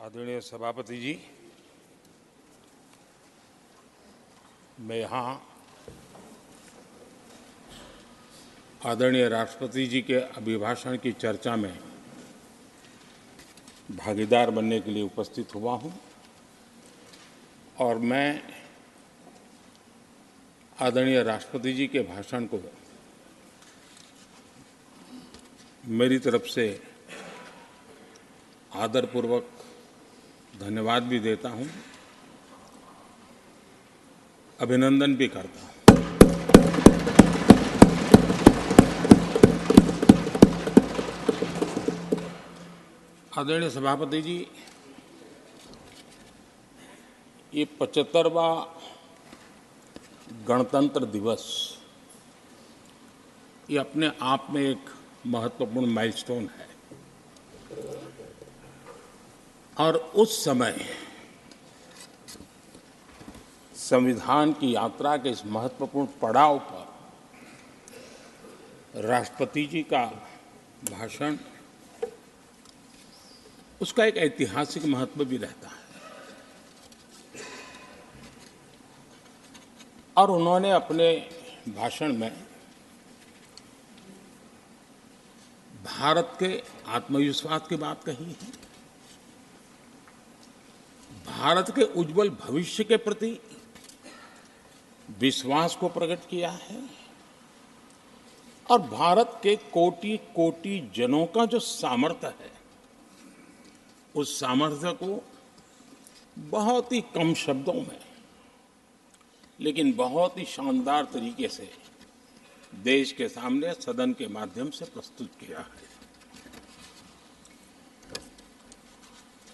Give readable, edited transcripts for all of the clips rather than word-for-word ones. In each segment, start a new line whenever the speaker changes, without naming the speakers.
आदरणीय सभापति जी, मैं यहाँ आदरणीय राष्ट्रपति जी के अभिभाषण की चर्चा में भागीदार बनने के लिए उपस्थित हुआ हूँ और मैं आदरणीय राष्ट्रपति जी के भाषण को मेरी तरफ से आदरपूर्वक धन्यवाद भी देता हूँ, अभिनंदन भी करता हूँ। आदरणीय सभापति जी, ये 75वां गणतंत्र दिवस ये अपने आप में एक महत्वपूर्ण माइलस्टोन है और उस समय संविधान की यात्रा के इस महत्वपूर्ण पड़ाव पर राष्ट्रपति जी का भाषण उसका एक ऐतिहासिक महत्व भी रहता है और उन्होंने अपने भाषण में भारत के आत्मविश्वास की बात कही है, भारत के उज्जवल भविष्य के प्रति विश्वास को प्रकट किया है और भारत के कोटि कोटि जनों का जो सामर्थ्य है उस सामर्थ्य को बहुत ही कम शब्दों में लेकिन बहुत ही शानदार तरीके से देश के सामने सदन के माध्यम से प्रस्तुत किया है।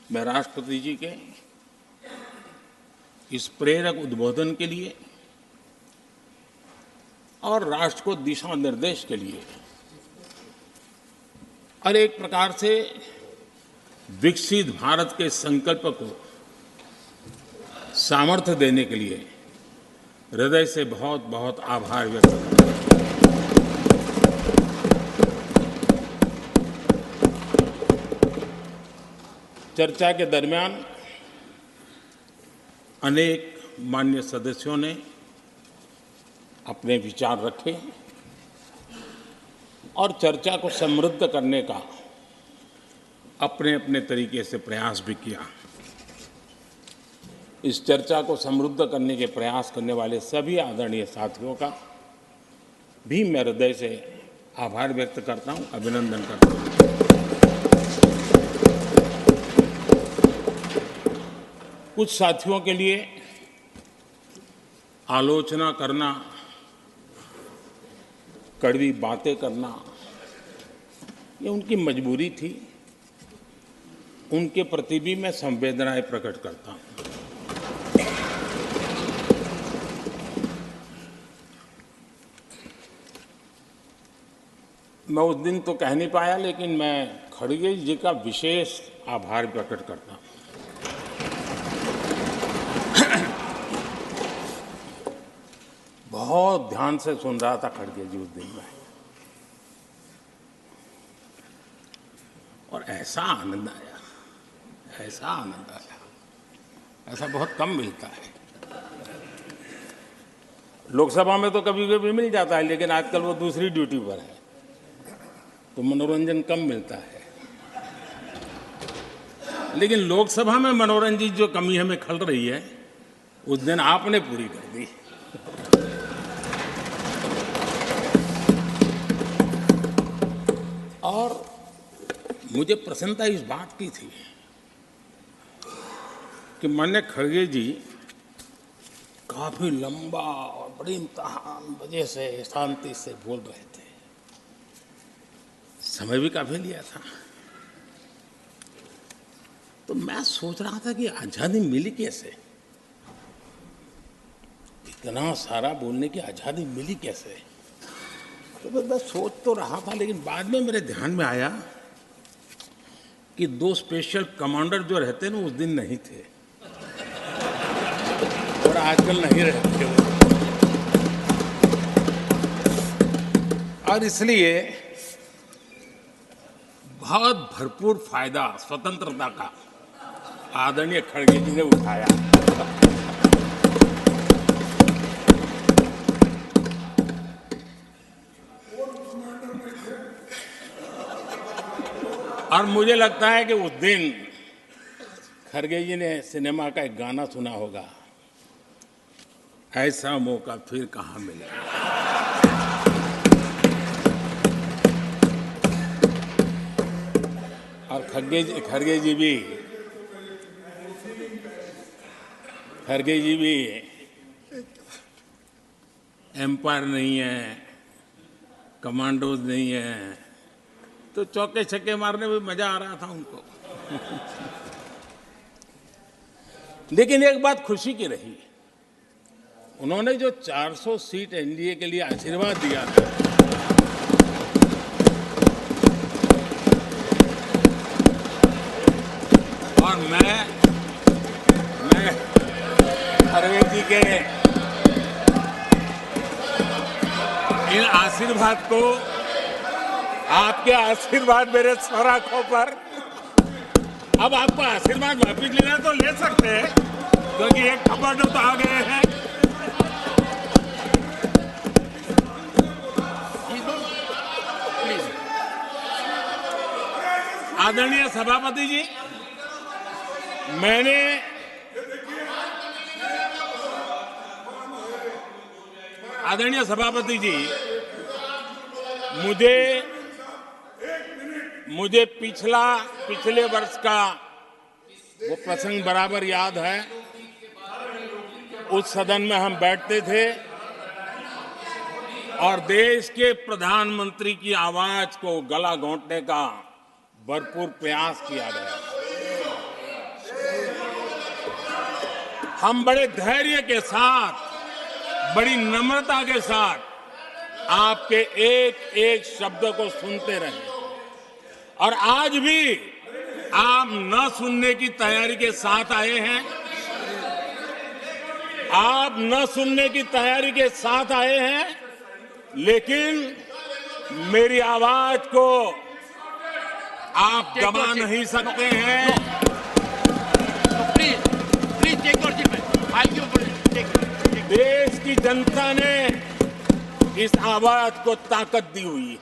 मैं राष्ट्रपति जी के इस प्रेरक उद्बोधन के लिए और राष्ट्र को दिशा निर्देश के लिए और एक प्रकार से विकसित भारत के संकल्प को सामर्थ्य देने के लिए हृदय से बहुत बहुत आभार व्यक्त करता हूं। चर्चा के दरमियान अनेक मान्य सदस्यों ने अपने विचार रखे और चर्चा को समृद्ध करने का अपने अपने तरीके से प्रयास भी किया। इस चर्चा को समृद्ध करने के प्रयास करने वाले सभी आदरणीय साथियों का भी मैं हृदय से आभार व्यक्त करता हूं, अभिनंदन करता हूं। कुछ साथियों के लिए आलोचना करना, कड़वी बातें करना ये उनकी मजबूरी थी, उनके प्रति भी मैं संवेदनाएं प्रकट करता हूं। मैं उस दिन तो कह नहीं पाया लेकिन मैं खड़गे जी का विशेष आभार प्रकट करता हूं। बहुत ध्यान से सुन रहा था खड़गे जी उस दिन में और ऐसा आनंद आया, ऐसा बहुत कम मिलता है। लोकसभा में तो कभी कभी मिल जाता है लेकिन आजकल वो दूसरी ड्यूटी पर है तो मनोरंजन कम मिलता है, लेकिन लोकसभा में मनोरंजन की जो कमी हमें खल रही है उस दिन आपने पूरी कर दी। और मुझे प्रसन्नता इस बात की थी कि माननीय खड़गे जी काफी लंबा और बड़ी इम्तिहान वजह से शांति से बोल रहे थे, समय भी काफी लिया था। तो मैं सोच रहा था कि आजादी मिली कैसे, इतना सारा बोलने की आजादी मिली कैसे। तो मैं सोच तो रहा था लेकिन बाद में मेरे ध्यान में आया कि दो स्पेशल कमांडर जो रहते ना उस दिन नहीं थे और आजकल नहीं रहते और इसलिए बहुत भरपूर फायदा स्वतंत्रता का आदरणीय खड़गे जी ने उठाया। और मुझे लगता है कि उस दिन खड़गे जी ने सिनेमा का एक गाना सुना होगा, ऐसा मौका फिर कहाँ मिलेगा। और खड़गे जी भी एम्पायर नहीं है, कमांडोज नहीं है, तो चौके छक्के मारने में मजा आ रहा था उनको। लेकिन एक बात खुशी की रही, उन्होंने जो 400 सीट एनडीए के लिए आशीर्वाद दिया था, और मैं खड़गे जी के इन आशीर्वाद को, आपके आशीर्वाद मेरे सर आंखों पर, अब आपको आशीर्वाद वापिस लेना तो ले सकते हैं, क्योंकि एक खबर तो आ गए हैं। आदरणीय सभापति जी, आदरणीय सभापति जी, मुझे पिछले वर्ष का वो प्रसंग बराबर याद है। उस सदन में हम बैठते थे और देश के प्रधानमंत्री की आवाज को गला घोंटने का भरपूर प्रयास किया गया। हम बड़े धैर्य के साथ, बड़ी नम्रता के साथ आपके एक एक शब्द को सुनते रहे, और आज भी आप न सुनने की तैयारी के साथ आए हैं। आप न सुनने की तैयारी के साथ आए हैं, लेकिन मेरी आवाज को आप दबा नहीं सकते हैं। देश की जनता ने इस आवाज को ताकत दी हुई है।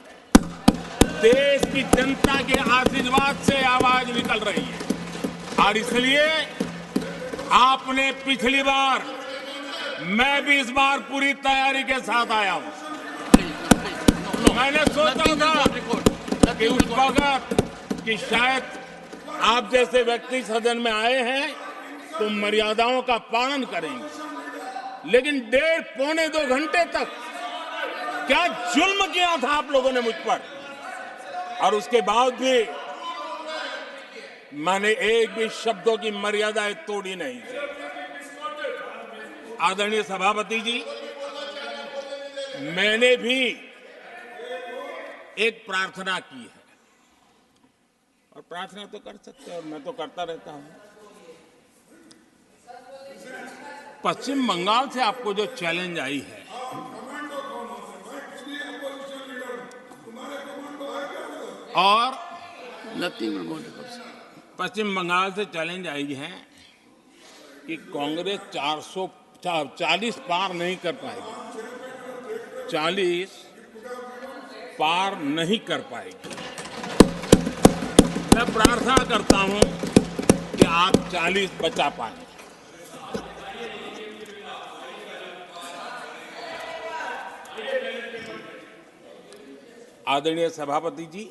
देश की जनता के आशीर्वाद से आवाज निकल रही है, और इसलिए आपने पिछली बार, मैं भी इस बार पूरी तैयारी के साथ आया हूं। मैंने सोचा था कि उस वक्त कि शायद आप जैसे व्यक्ति सदन में आए हैं तो मर्यादाओं का पालन करेंगे, लेकिन 1.5-2 घंटे तक क्या जुल्म किया था आप लोगों ने मुझ पर, और उसके बाद भी मैंने एक भी शब्दों की मर्यादाएं तोड़ी नहीं थी। आदरणीय सभापति जी, मैंने भी एक प्रार्थना की है, और प्रार्थना तो कर सकते हैं, और मैं तो करता रहता हूं। पश्चिम बंगाल से आपको जो चैलेंज आई है, और पश्चिम बंगाल से चैलेंज आई है कि कांग्रेस 440 पार नहीं कर पाएगी, 40 पार नहीं कर पाएगी। मैं प्रार्थना करता हूं कि आप 40 बचा पाएं। आदरणीय सभापति जी,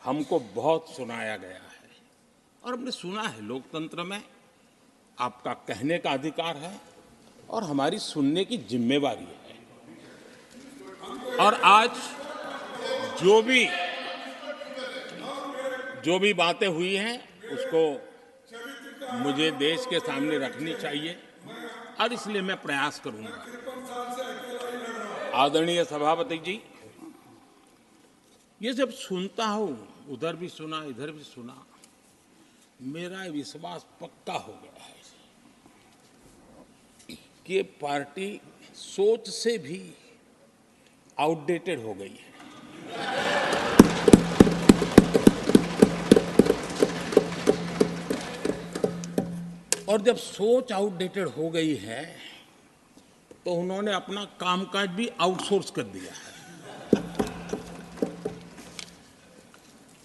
हमको बहुत सुनाया गया है, और हमने सुना है। लोकतंत्र में आपका कहने का अधिकार है, और हमारी सुनने की जिम्मेवारी है। और आज जो भी बातें हुई हैं, उसको मुझे देश के सामने रखनी चाहिए, और इसलिए मैं प्रयास करूंगा। आदरणीय सभापति जी, ये जब सुनता हूं, उधर भी सुना, इधर भी सुना, मेरा विश्वास पक्का हो गया है कि ये पार्टी सोच से भी आउटडेटेड हो गई है। और जब सोच आउटडेटेड हो गई है तो उन्होंने अपना कामकाज भी आउटसोर्स कर दिया है।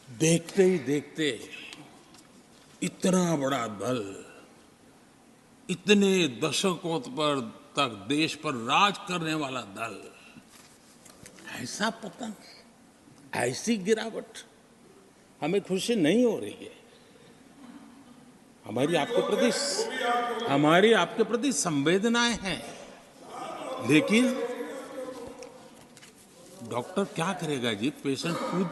देखते ही देखते इतना बड़ा दल, इतने दशकों पर तक देश पर राज करने वाला दल, ऐसा पतन, ऐसी गिरावट हमें खुशी नहीं हो रही है। हमारी आपके प्रति संवेदनाएं हैं, लेकिन डॉक्टर क्या करेगा जी? पेशेंट खुद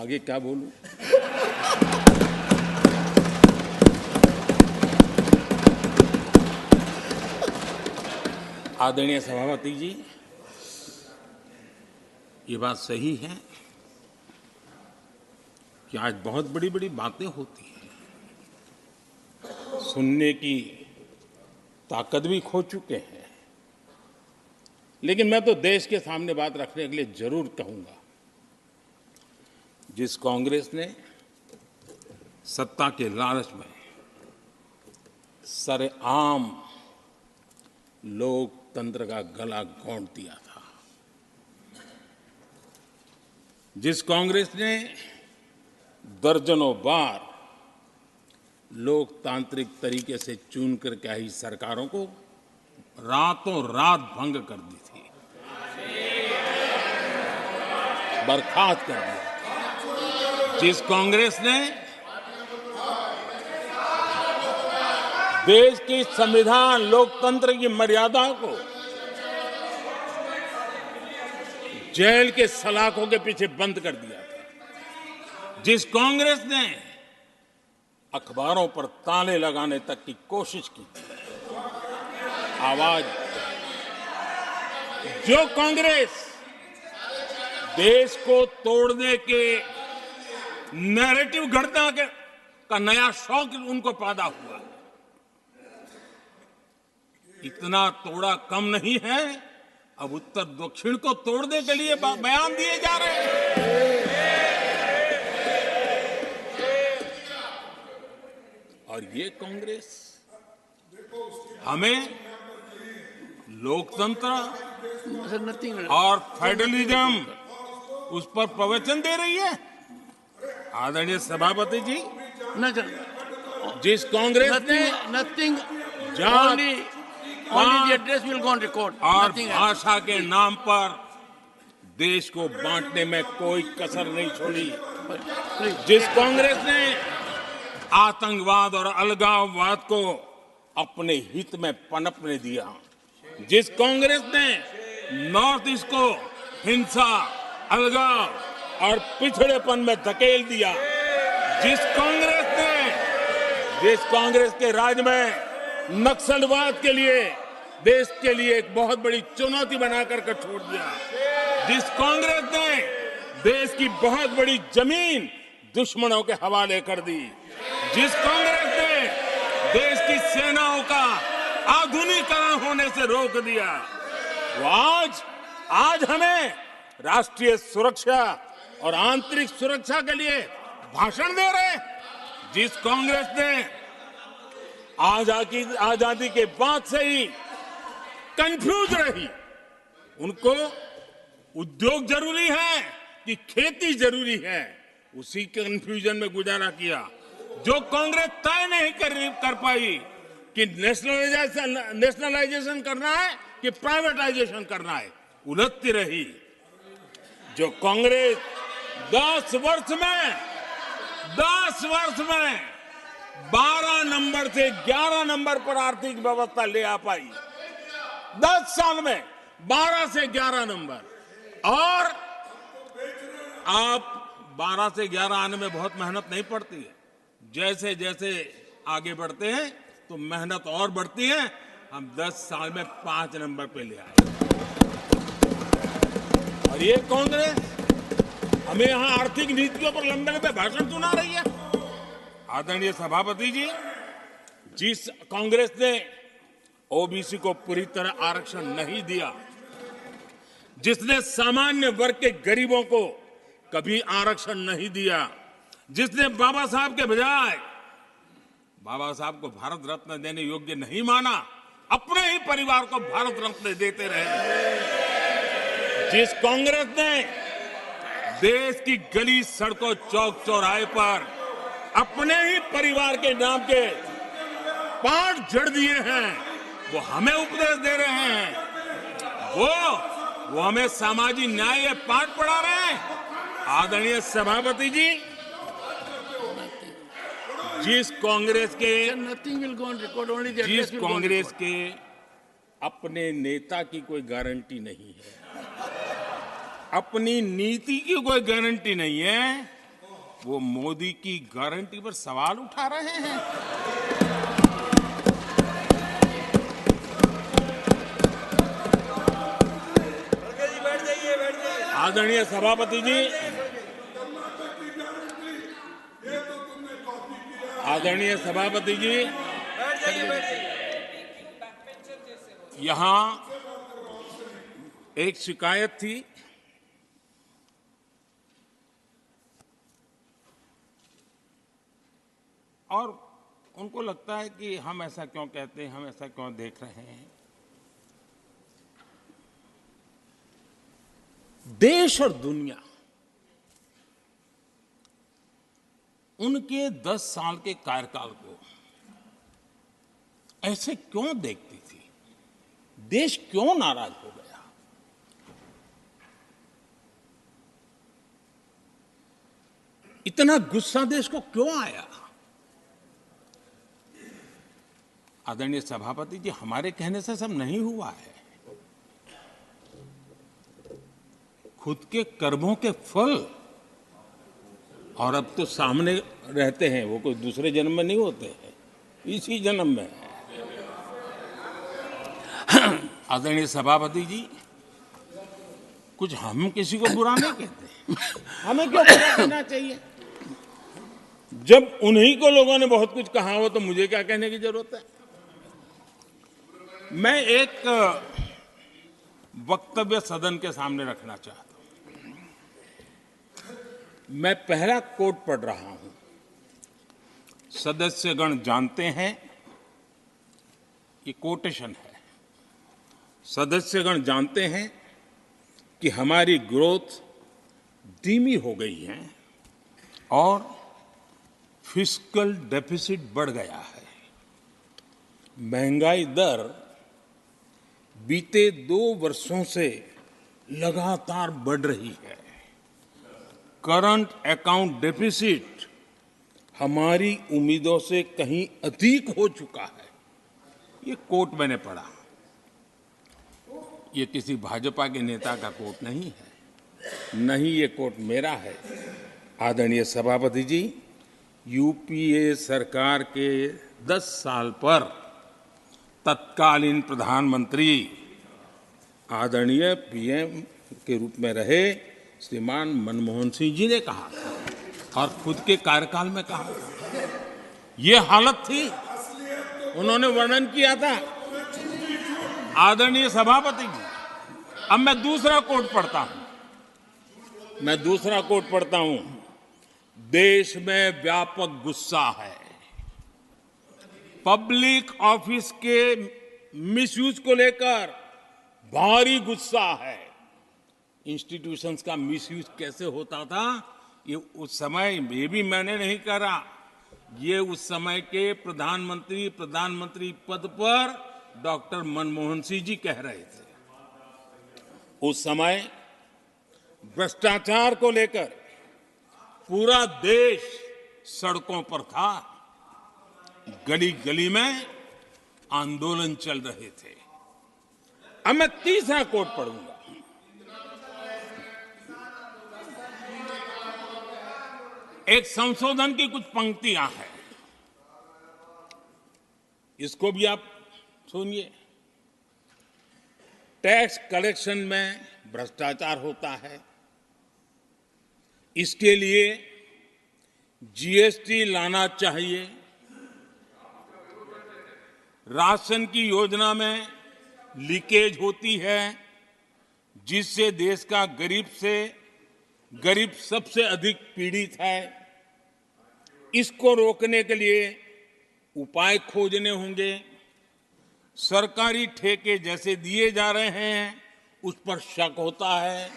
आगे क्या बोलूं? आदरणीय सभापति जी, ये बात सही है कि आज बहुत बड़ी बड़ी बातें होती हैं, सुनने की ताकत भी खो चुके हैं, लेकिन मैं तो देश के सामने बात रखने के लिए जरूर कहूंगा। जिस कांग्रेस ने सत्ता के लालच में सरेआम लोकतंत्र का गला घोंट दिया था, जिस कांग्रेस ने दर्जनों बार लोकतांत्रिक तरीके से चुन करके आई सरकारों को रातों रात भंग कर दी थी, बर्खास्त कर दिया, जिस कांग्रेस ने देश की संविधान लोकतंत्र की मर्यादाओं को जेल के सलाखों के पीछे बंद कर दिया था, जिस कांग्रेस ने अखबारों पर ताले लगाने तक की कोशिश की थी, आवाज, जो कांग्रेस देश को तोड़ने के नैरेटिव घड़ना का नया शौक उनको पैदा हुआ, इतना तोड़ा कम नहीं है, अब उत्तर दक्षिण को तोड़ने के लिए बयान दिए जा रहे हैं। और ये कांग्रेस हमें लोकतंत्र और फेडरलिज्म उस पर प्रवचन दे रही है। आदरणीय सभापति जी, जिस कांग्रेस ने
Only the address will go on record.
और भाषा के नाम पर देश को बांटने में कोई कसर नहीं छोड़ी, जिस कांग्रेस ने आतंकवाद और अलगाववाद को अपने हित में पनपने दिया, जिस कांग्रेस ने नॉर्थ ईस्ट को हिंसा, अलगाव और पिछड़ेपन में धकेल दिया, जिस कांग्रेस के राज में नक्सलवाद के लिए देश के लिए एक बहुत बड़ी चुनौती बनाकर के छोड़ दिया, जिस कांग्रेस ने देश की बहुत बड़ी जमीन दुश्मनों के हवाले कर दी, जिस कांग्रेस ने देश की सेनाओं का आधुनिकीकरण होने से रोक दिया, वो आज हमें राष्ट्रीय सुरक्षा और आंतरिक सुरक्षा के लिए भाषण दे रहे हैं। जिस कांग्रेस ने आजादी के बाद से ही कंफ्यूज रही, उनको उद्योग जरूरी है कि खेती जरूरी है, उसी कंफ्यूजन में गुजारा किया। जो कांग्रेस तय नहीं कर पाई कि नेशनलाइजेशन करना है कि प्राइवेटाइजेशन करना है, उलझती रही। जो कांग्रेस 10 वर्ष में 12 नंबर से 11 नंबर पर आर्थिक व्यवस्था ले आ पाई, 10 साल में 12 से 11 नंबर, और आप 12 से 11 आने में बहुत मेहनत नहीं पड़ती है, जैसे जैसे आगे बढ़ते हैं तो मेहनत और बढ़ती है। हम 10 साल में 5 नंबर पे ले आए, और ये कांग्रेस हमें यहां आर्थिक नीतियों पर लंबे लंबे भाषण सुना रही है। आदरणीय सभापति जी, जिस कांग्रेस ने ओबीसी को पूरी तरह आरक्षण नहीं दिया, जिसने सामान्य वर्ग के गरीबों को कभी आरक्षण नहीं दिया, जिसने बाबा साहब के बजाय बाबा साहब को भारत रत्न देने योग्य नहीं माना, अपने ही परिवार को भारत रत्न देते रहे। जिस कांग्रेस ने देश की गली सड़कों चौक चौराहे पर अपने ही परिवार के नाम के पाठ जड़ दिए हैं, वो हमें उपदेश दे रहे हैं। वो हमें सामाजिक न्याय के पाठ पढ़ा रहे हैं। आदरणीय सभापति जी, जिस कांग्रेस के
Nothing will go on record, only the
जिस
address will go on
Congress
record.
के अपने नेता की कोई गारंटी नहीं है, अपनी नीति की कोई गारंटी नहीं है, वो मोदी की गारंटी पर सवाल उठा रहे हैं। आदरणीय सभापति जी, आदरणीय सभापति जी, यहां एक शिकायत थी। और उनको लगता है कि हम ऐसा क्यों कहते हैं, हम ऐसा क्यों देख रहे हैं। देश और दुनिया उनके 10 साल के कार्यकाल को ऐसे क्यों देखती थी? देश क्यों नाराज हो गया? इतना गुस्सा देश को क्यों आया? आदरणीय सभापति जी, हमारे कहने से सब नहीं हुआ है। खुद के कर्मों के फल और अब तो सामने रहते हैं, वो कोई दूसरे जन्म में नहीं होते हैं, इसी जन्म में है। आदरणीय सभापति जी, कुछ हम किसी को बुरा नहीं कहते, हमें क्यों बुरा कहना चाहिए? जब उन्हीं को लोगों ने बहुत कुछ कहा हो तो मुझे क्या कहने की जरूरत है? मैं एक वक्तव्य सदन के सामने रखना चाहता हूं। मैं पहला कोट पढ़ रहा हूं। सदस्यगण जानते हैं, ये कोटेशन है। सदस्यगण जानते हैं कि हमारी ग्रोथ धीमी हो गई है और फिस्कल डेफिसिट बढ़ गया है। महंगाई दर बीते 2 वर्षों से लगातार बढ़ रही है। करंट अकाउंट डेफिसिट हमारी उम्मीदों से कहीं अधिक हो चुका है। ये कोट मैंने पढ़ा। ये किसी भाजपा के नेता का कोट नहीं है, नहीं ये कोट मेरा है। आदरणीय सभापति जी, यूपीए सरकार के 10 साल पर तत्कालीन प्रधानमंत्री आदरणीय पीएम के रूप में रहे श्रीमान मनमोहन सिंह जी ने कहा था और खुद के कार्यकाल में कहा था। ये हालत थी, उन्होंने वर्णन किया था। आदरणीय सभापति जी, अब मैं दूसरा कोट पढ़ता हूं। देश में व्यापक गुस्सा है। पब्लिक ऑफिस के मिसयूज को लेकर भारी गुस्सा है। इंस्टीट्यूशंस का मिसयूज कैसे होता था, ये उस समय ये भी मैंने नहीं करा, ये उस समय के प्रधानमंत्री पद पर डॉक्टर मनमोहन सिंह जी कह रहे थे। उस समय भ्रष्टाचार को लेकर पूरा देश सड़कों पर था, गली गली में आंदोलन चल रहे थे। अब मैं तीसरा कोट पढ़ूंगा। एक संशोधन की कुछ पंक्तियां हैं, इसको भी आप सुनिए। टैक्स कलेक्शन में भ्रष्टाचार होता है, इसके लिए जीएसटी लाना चाहिए। राशन की योजना में लीकेज होती है, जिससे देश का गरीब सबसे अधिक पीड़ित है। इसको रोकने के लिए उपाय खोजने होंगे। सरकारी ठेके जैसे दिए जा रहे हैं उस पर शक होता है।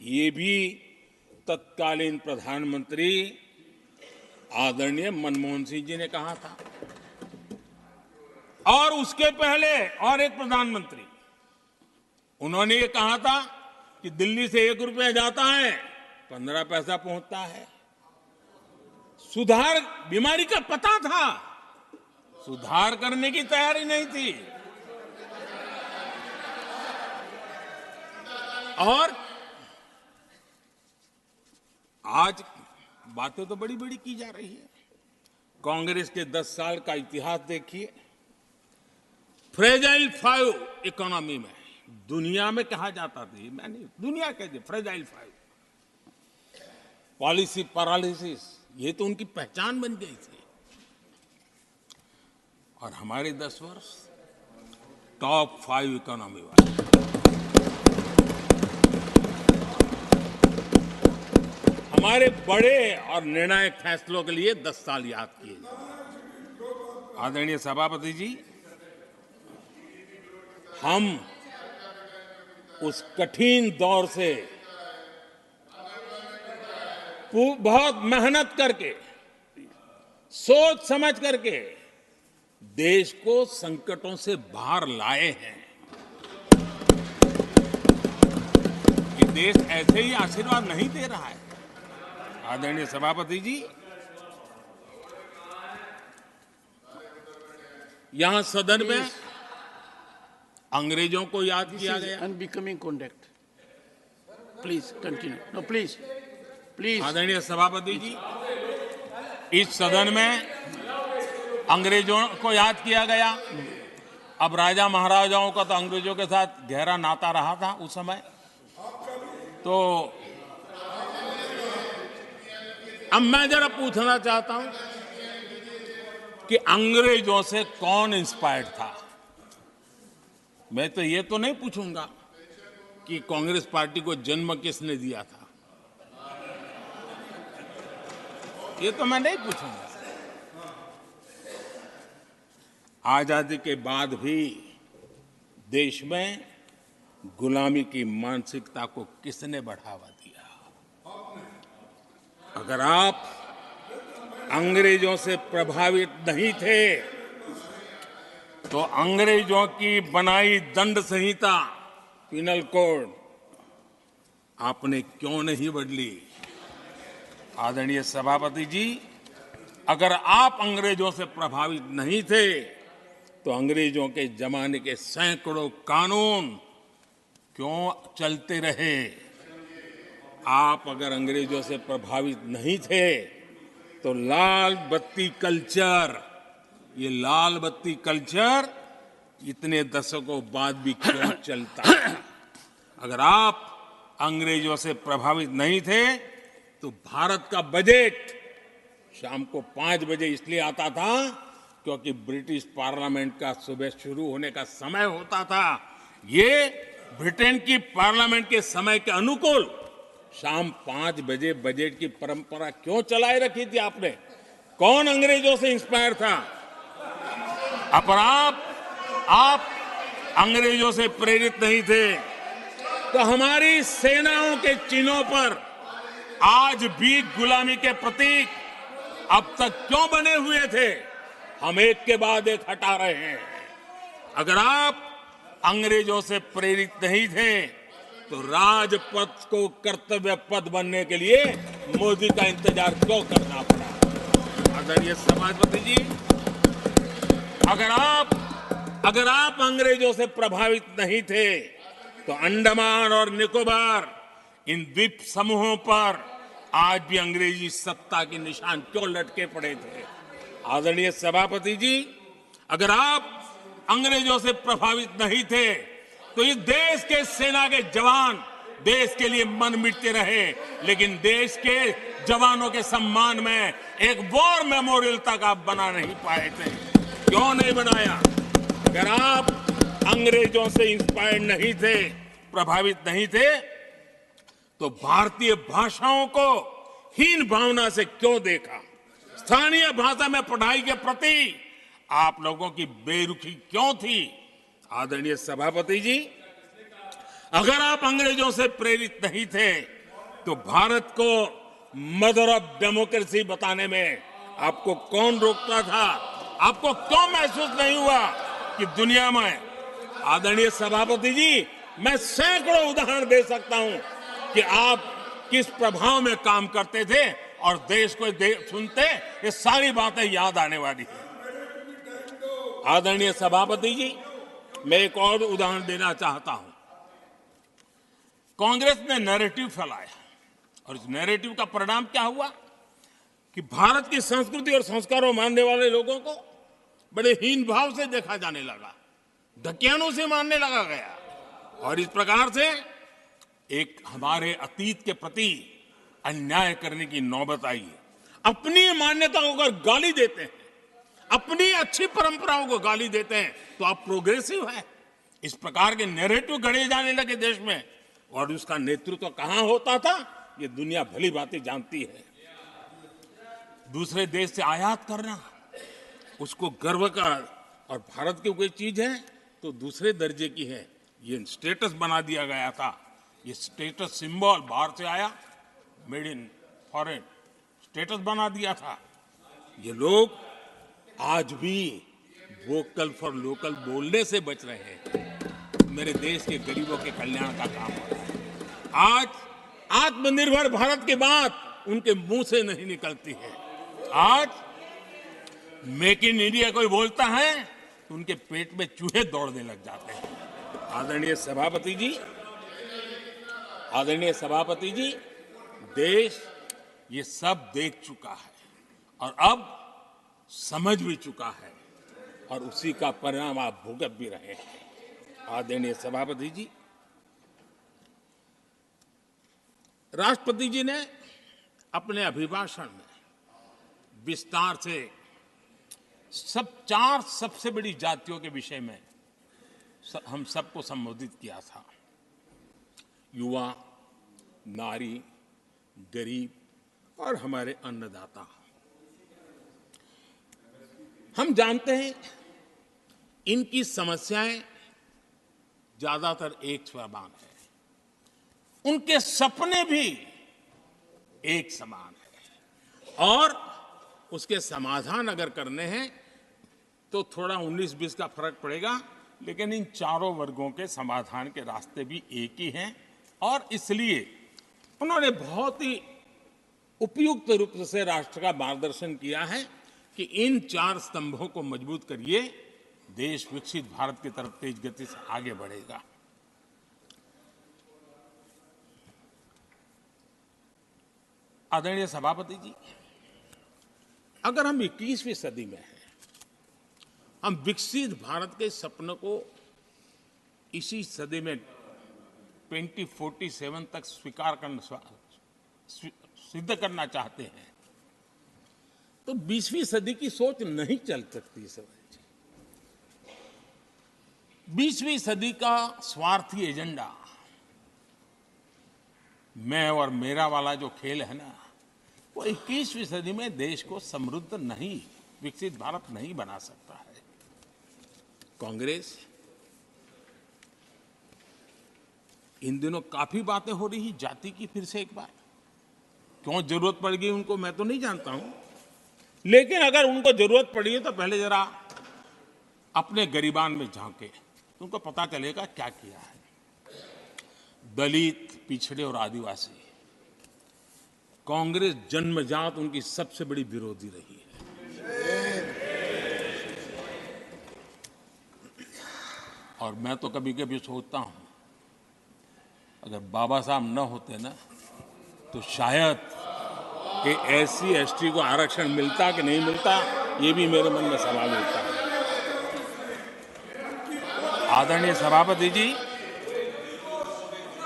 ये भी तत्कालीन प्रधानमंत्री आदरणीय मनमोहन सिंह जी ने कहा था। और उसके पहले और एक प्रधानमंत्री, उन्होंने ये कहा था कि दिल्ली से 1 रुपया जाता है 15 पैसा पहुंचता है। सुधार, बीमारी का पता था, सुधार करने की तैयारी नहीं थी। और आज बातें तो बड़ी बड़ी की जा रही है। कांग्रेस के 10 साल का इतिहास देखिए। फ्रेजाइल 5 इकोनॉमी में दुनिया में कहा जाता था, मैं नहीं, दुनिया कहती फ्रेजाइल 5, पॉलिसी पैरालिसिस, ये तो उनकी पहचान बन गई थी। और हमारे 10 वर्ष टॉप 5 इकोनॉमी वाले। हमारे बड़े और निर्णायक फैसलों के लिए 10 साल याद किए जाए। आदरणीय सभापति जी, हम उस कठिन दौर से बहुत मेहनत करके, सोच समझ करके देश को संकटों से बाहर लाए हैं। ये देश ऐसे ही आशीर्वाद नहीं दे रहा है। आदरणीय सभापति जी, यहां सदन में अंग्रेजों को याद किया गया।
Unbecoming conduct. Please continue. No please please.
आदरणीय सभापति जी, इस सदन में अंग्रेजों को याद किया गया। अब राजा महाराजाओं का तो अंग्रेजों के साथ गहरा नाता रहा था उस समय। तो अब मैं जरा पूछना चाहता हूं कि अंग्रेजों से कौन इंस्पायर्ड था। मैं तो ये तो नहीं पूछूंगा कि कांग्रेस पार्टी को जन्म किसने दिया था, ये तो मैं नहीं पूछूंगा। आजादी के बाद भी देश में गुलामी की मानसिकता को किसने बढ़ावा दिया? अगर आप अंग्रेजों से प्रभावित नहीं थे तो अंग्रेजों की बनाई दंड संहिता, पिनल कोड, आपने क्यों नहीं बदली? आदरणीय सभापति जी, अगर आप अंग्रेजों से प्रभावित नहीं थे तो अंग्रेजों के जमाने के सैकड़ों कानून क्यों चलते रहे? आप अगर अंग्रेजों से प्रभावित नहीं थे तो लाल बत्ती कल्चर, ये लाल बत्ती कल्चर इतने दशकों बाद भी क्यों चलता? अगर आप अंग्रेजों से प्रभावित नहीं थे तो भारत का बजट शाम को 5 बजे इसलिए आता था क्योंकि ब्रिटिश पार्लियामेंट का सुबह शुरू होने का समय होता था। ये ब्रिटेन की पार्लियामेंट के समय के अनुकूल शाम 5 बजे बजट की परंपरा क्यों चलाए रखी थी आपने? कौन अंग्रेजों से इंस्पायर था? पर आप अंग्रेजों से प्रेरित नहीं थे तो हमारी सेनाओं के चिन्हों पर आज भी गुलामी के प्रतीक अब तक क्यों बने हुए थे? हम एक के बाद एक हटा रहे हैं। अगर आप अंग्रेजों से प्रेरित नहीं थे तो राजपथ को कर्तव्य पथ बनने के लिए मोदी का इंतजार क्यों करना पड़ा? आदरणीय सभापति जी, अगर आप अंग्रेजों से प्रभावित नहीं थे तो अंडमान और निकोबार, इन द्वीप समूहों पर आज भी अंग्रेजी सत्ता के निशान क्यों लटके पड़े थे? आदरणीय सभापति जी, अगर आप अंग्रेजों से प्रभावित नहीं थे तो इस देश के सेना के जवान देश के लिए मन मिटते रहे, लेकिन देश के जवानों के सम्मान में एक वॉर मेमोरियल तक आप बना नहीं पाए थे। क्यों नहीं बनाया? अगर आप अंग्रेजों से इंस्पायर्ड नहीं थे, प्रभावित नहीं थे, तो भारतीय भाषाओं को हीन भावना से क्यों देखा? स्थानीय भाषा में पढ़ाई के प्रति आप लोगों की बेरुखी क्यों थी? आदरणीय सभापति जी, अगर आप अंग्रेजों से प्रेरित नहीं थे तो भारत को मदर ऑफ डेमोक्रेसी बताने में आपको कौन रोकता था? आपको क्यों महसूस नहीं हुआ कि दुनिया में? आदरणीय सभापति जी, मैं सैकड़ों उदाहरण दे सकता हूं कि आप किस प्रभाव में काम करते थे और देश को सुनते ये सारी बातें याद आने वाली है। आदरणीय सभापति जी, मैं एक और उदाहरण देना चाहता हूं। कांग्रेस ने नैरेटिव फैलाया और इस नैरेटिव का परिणाम क्या हुआ कि भारत की संस्कृति और संस्कारों मानने वाले लोगों को बड़े हीन भाव से देखा जाने लगा, ढकियानों से मानने लगा गया और इस प्रकार से एक हमारे अतीत के प्रति अन्याय करने की नौबत आई है। अपनी मान्यताओं को गाली देते हैं, अपनी अच्छी परंपराओं को गाली देते हैं तो आप प्रोग्रेसिव हैं। इस प्रकार के नैरेटिव गढ़े जाने लगे देश में और उसका नेतृत्व कहां होता था ये दुनिया भली भांति जानती है। दूसरे देश से आयात करना, उसको गर्व का और भारत की कोई चीज है तो दूसरे दर्जे की है, ये स्टेटस बना दिया गया था। ये स्टेटस सिंबल बाहर से आया, मेड इन फॉरेन स्टेटस बना दिया था। ये लोग आज भी वोकल फॉर लोकल बोलने से बच रहे हैं। मेरे देश के गरीबों के कल्याण का काम हो रहा है। आज आत्मनिर्भर भारत की बात उनके मुंह से नहीं निकलती है। आज मेक इन इंडिया कोई बोलता है तो उनके पेट में चूहे दौड़ने लग जाते हैं। आदरणीय सभापति जी, देश ये सब देख चुका है और अब समझ भी चुका है और उसी का परिणाम आप भुगत भी रहे हैं। आदरणीय सभापति जी, राष्ट्रपति जी ने अपने अभिभाषण में विस्तार से चार सबसे बड़ी जातियों के विषय में हम सबको संबोधित किया था। युवा, नारी, गरीब और हमारे अन्नदाता। हम जानते हैं इनकी समस्याएं ज्यादातर एक समान है, उनके सपने भी एक समान है और उसके समाधान अगर करने हैं तो थोड़ा 19-20 का फर्क पड़ेगा, लेकिन इन चारों वर्गों के समाधान के रास्ते भी एक ही हैं और इसलिए उन्होंने बहुत ही उपयुक्त रूप से राष्ट्र का मार्गदर्शन किया है कि इन चार स्तंभों को मजबूत करिए, देश विकसित भारत की तरफ तेज गति से आगे बढ़ेगा। आदरणीय सभापति जी, अगर हम 21वीं सदी में हैं, हम विकसित भारत के सपने को इसी सदी में 2047 तक सिद्ध करना चाहते हैं तो 20वीं सदी की सोच नहीं चल सकती। 20वीं सदी का स्वार्थी एजेंडा, मैं और मेरा वाला जो खेल है ना, वो 21वीं सदी में देश को समृद्ध नहीं, विकसित भारत नहीं बना सकता है। कांग्रेस इन दिनों काफी बातें हो रही जाति की, फिर से एक बार क्यों जरूरत पड़ गई उनको मैं तो नहीं जानता हूं, लेकिन अगर उनको जरूरत पड़ी है तो पहले जरा अपने गरिबान में झांके तो उनको पता चलेगा क्या किया है। दलित, पिछड़े और आदिवासी, कांग्रेस जन्मजात उनकी सबसे बड़ी विरोधी रही है। और मैं तो कभी कभी सोचता हूं अगर बाबा साहब न होते ना तो शायद कि एससी एसटी को आरक्षण मिलता कि नहीं मिलता, ये भी मेरे मन में सवाल उठता है। आदरणीय सभापति जी,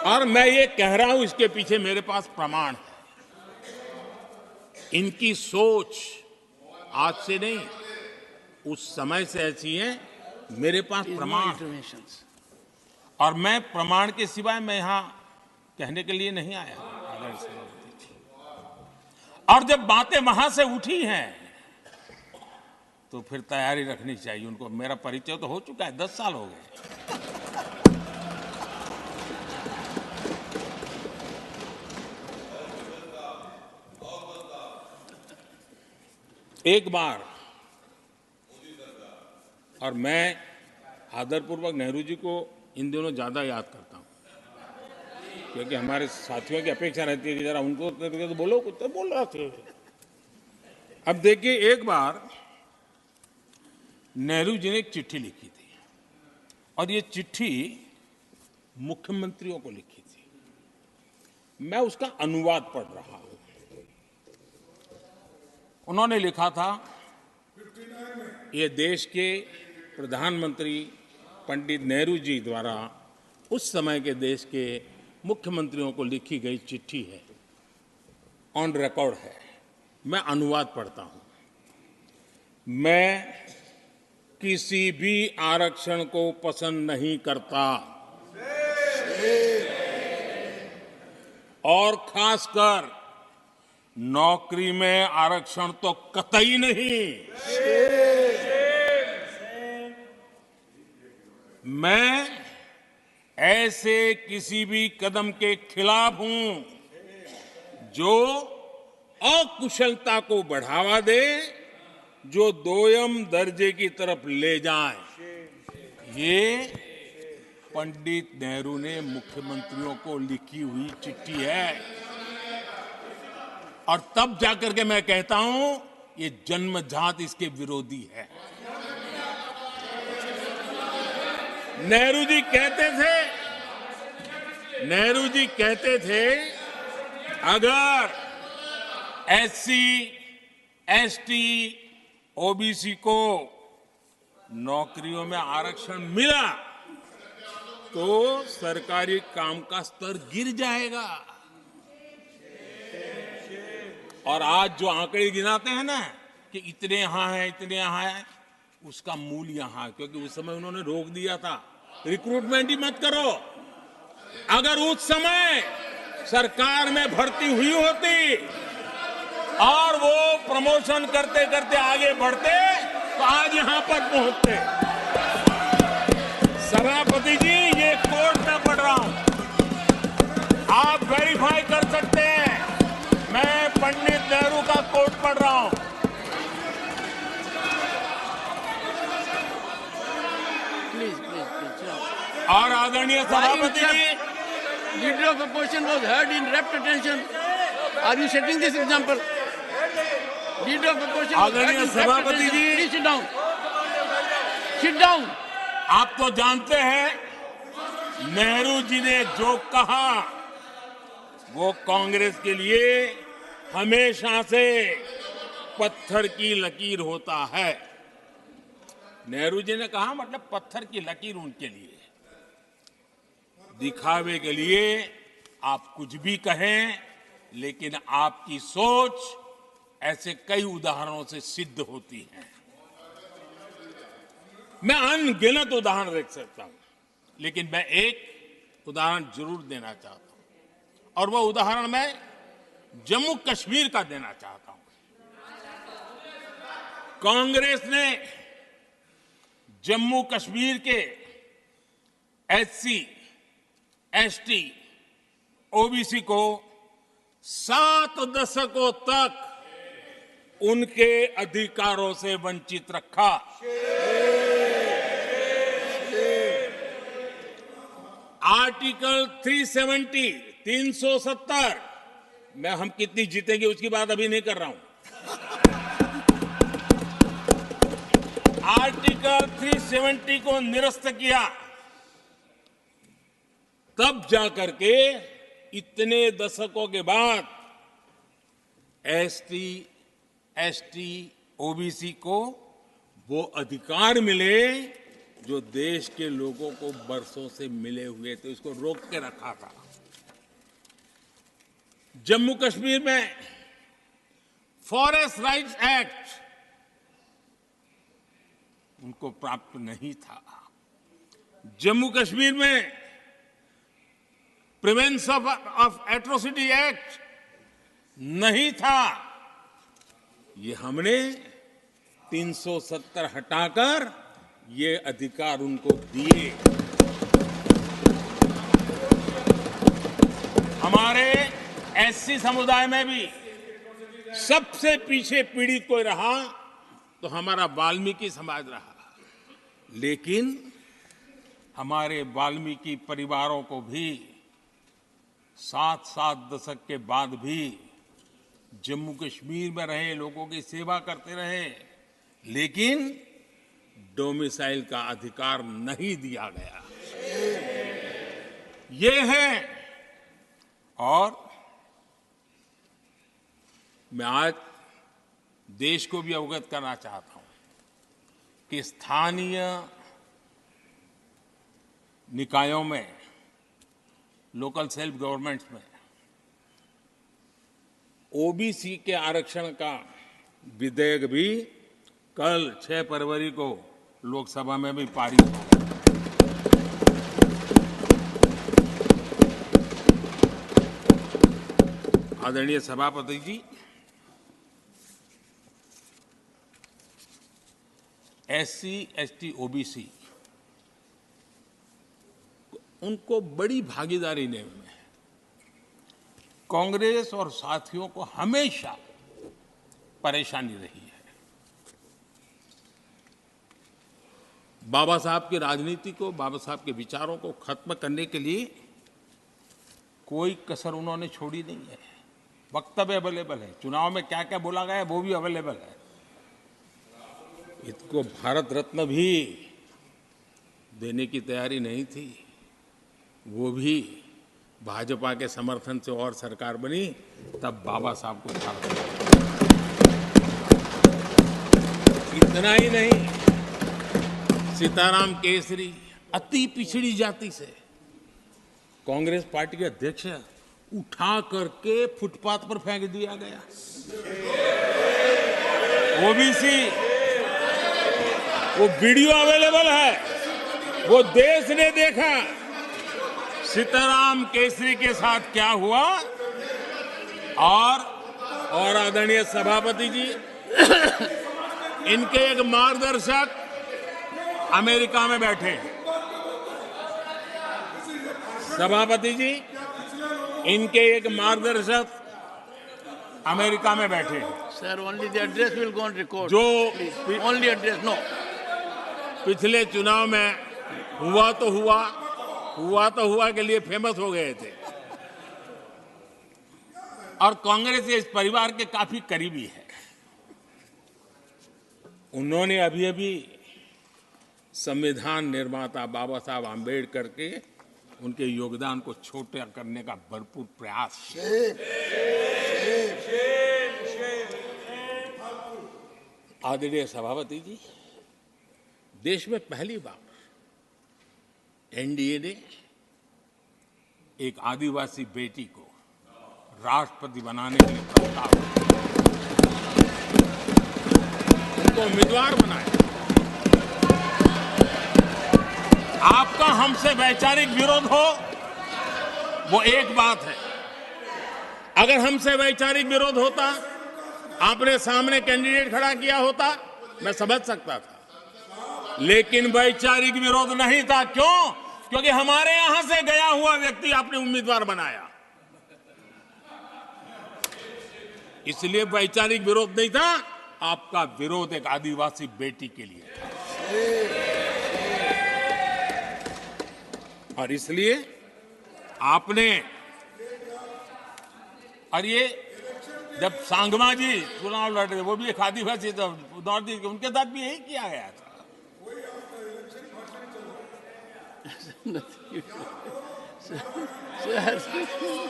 और मैं ये कह रहा हूं, इसके पीछे मेरे पास प्रमाण है। इनकी सोच आज से नहीं, उस समय से ऐसी है, मेरे पास प्रमाण। और मैं प्रमाण के सिवाय मैं यहां कहने के लिए नहीं आया। और जब बातें वहां से उठी हैं तो फिर तैयारी रखनी चाहिए उनको। मेरा परिचय तो हो चुका है, 10 साल हो गए। एक बार, और मैं आदरपूर्वक नेहरू जी को इन दिनों ज्यादा याद करता हूं, क्योंकि हमारे साथियों की अपेक्षा रहती है कि जरा उनको तो बोलो, कुछ तो बोल रहा थे। अब देखिए, एक बार नेहरू जी ने एक चिट्ठी लिखी थी, और ये चिट्ठी मुख्यमंत्रियों को लिखी थी। मैं उसका अनुवाद पढ़ रहा हूं। उन्होंने लिखा था, ये देश के प्रधानमंत्री पंडित नेहरू जी द्वारा उस समय के देश के मुख्यमंत्रियों को लिखी गई चिट्ठी है, ऑन रिकॉर्ड है। मैं अनुवाद पढ़ता हूं। मैं किसी भी आरक्षण को पसंद नहीं करता, और खासकर नौकरी में आरक्षण तो कतई नहीं। मैं ऐसे किसी भी कदम के खिलाफ हूं जो अकुशलता को बढ़ावा दे, जो दोयम दर्जे की तरफ ले जाए। ये पंडित नेहरू ने मुख्यमंत्रियों को लिखी हुई चिट्ठी है। और तब जाकर के मैं कहता हूं, ये जन्मजात इसके विरोधी है। नेहरू जी कहते थे, अगर एससी, एसटी, ओबीसी को नौकरियों में आरक्षण मिला तो सरकारी काम का स्तर गिर जाएगा। और आज जो आंकड़े गिनाते हैं ना कि इतने यहां हैं, इतने यहां हैं, उसका मूल यहां है, क्योंकि उस समय उन्होंने रोक दिया था, रिक्रूटमेंट ही मत करो। अगर उस समय सरकार में भर्ती हुई होती और वो प्रमोशन करते करते आगे बढ़ते तो आज यहां पर पहुंचते। सभापति जी, ये कोर्ट में पढ़ रहा हूं, आप वेरीफाई कर सकते हैं। मैं पंडित नेहरू का कोर्ट पढ़ रहा हूं। और आदरणीय सभापति जी,
Leader of opposition was heard in rapt attention. Are you setting this example? Leader of opposition was heard in rapt attention. Please sit down. Sit down.
आप तो जानते हैं, नेहरू जी ने जो कहा वो कांग्रेस के लिए हमेशा से पत्थर की लकीर होता है। नेहरू जी ने कहा मतलब पत्थर की लकीर उनके लिए। दिखावे के लिए आप कुछ भी कहें, लेकिन आपकी सोच ऐसे कई उदाहरणों से सिद्ध होती है। मैं अनगिनत उदाहरण देख सकता हूं, लेकिन मैं एक उदाहरण जरूर देना चाहता हूं, और वह उदाहरण मैं जम्मू कश्मीर का देना चाहता हूं। कांग्रेस ने जम्मू कश्मीर के एससी, एसटी, ओबीसी को 7 दशकों तक उनके अधिकारों से वंचित रखा। आर्टिकल 370 में हम कितनी जीतेंगे उसकी बात अभी नहीं कर रहा हूं। आर्टिकल 370 को निरस्त किया, तब जाकर के इतने दशकों के बाद एसटी, एसटी, ओबीसी को वो अधिकार मिले जो देश के लोगों को बरसों से मिले हुए थे, उसको रोक के रखा था। जम्मू कश्मीर में फॉरेस्ट राइट्स एक्ट उनको प्राप्त नहीं था। जम्मू कश्मीर में प्रिवेंशन ऑफ एट्रोसिटी एक्ट नहीं था। ये हमने 370 हटाकर ये अधिकार उनको दिए। हमारे एससी समुदाय में भी सबसे पीछे पीड़ित कोई रहा तो हमारा वाल्मीकि समाज रहा, लेकिन हमारे वाल्मीकि परिवारों को भी 7 दशक के बाद भी जम्मू कश्मीर में रहे लोगों की सेवा करते रहे, लेकिन डोमिसाइल का अधिकार नहीं दिया गया। ये है। और मैं आज देश को भी अवगत करना चाहता हूं कि स्थानीय निकायों में, लोकल सेल्फ गवर्नमेंट्स में ओबीसी के आरक्षण का विधेयक भी कल 6 फरवरी को लोकसभा में भी पारित हुआ। आदरणीय सभापति जी, एससी, एसटी, ओबीसी उनको बड़ी भागीदारी लेने में कांग्रेस और साथियों को हमेशा परेशानी रही है। बाबा साहब की राजनीति को, बाबा साहब के विचारों को खत्म करने के लिए कोई कसर उन्होंने छोड़ी नहीं है। वक्तव्य अवेलेबल है, चुनाव में क्या क्या बोला गया वो भी अवेलेबल है। इनको भारत रत्न भी देने की तैयारी नहीं थी, वो भी भाजपा के समर्थन से और सरकार बनी, तब बाबा साहब को भारत रत्न। इतना ही नहीं, सीताराम केसरी अति पिछड़ी जाति से कांग्रेस पार्टी के अध्यक्ष उठा करके फुटपाथ पर फेंक दिया गया। ओबीसी, वो वीडियो अवेलेबल है, वो देश ने देखा सीताराम केसरी के साथ क्या हुआ। और आदरणीय सभापति जी, इनके एक मार्गदर्शक अमेरिका में बैठे। सभापति जी, इनके एक मार्गदर्शक अमेरिका में बैठे।
Sir, only the address will go on record.
जो
ओनली एड्रेस, नो।
पिछले चुनाव में हुआ तो हुआ के लिए फेमस हो गए थे, और कांग्रेस इस परिवार के काफी करीबी है। उन्होंने अभी संविधान निर्माता बाबा साहब आम्बेडकर के उनके योगदान को छोटा करने का भरपूर प्रयास। आदरणीय सभापति जी, देश में पहली बार एनडीए ने एक आदिवासी बेटी को राष्ट्रपति बनाने के लिए प्रस्ताव, उनको उम्मीदवार बनाया। आपका हमसे वैचारिक विरोध हो वो एक बात है, अगर हमसे वैचारिक विरोध होता, आपने सामने कैंडिडेट खड़ा किया होता, मैं समझ सकता था, लेकिन वैचारिक विरोध नहीं था। क्यों? क्योंकि हमारे यहां से गया हुआ व्यक्ति आपने उम्मीदवार बनाया, इसलिए वैचारिक विरोध नहीं था। आपका विरोध एक आदिवासी बेटी के लिए था, और इसलिए आपने, और ये जब सांगमा जी चुनाव लड़ रहे थे, वो भी एक आदिवासी तो नॉर्थ ईस्ट के, उनके साथ भी यही किया गया था।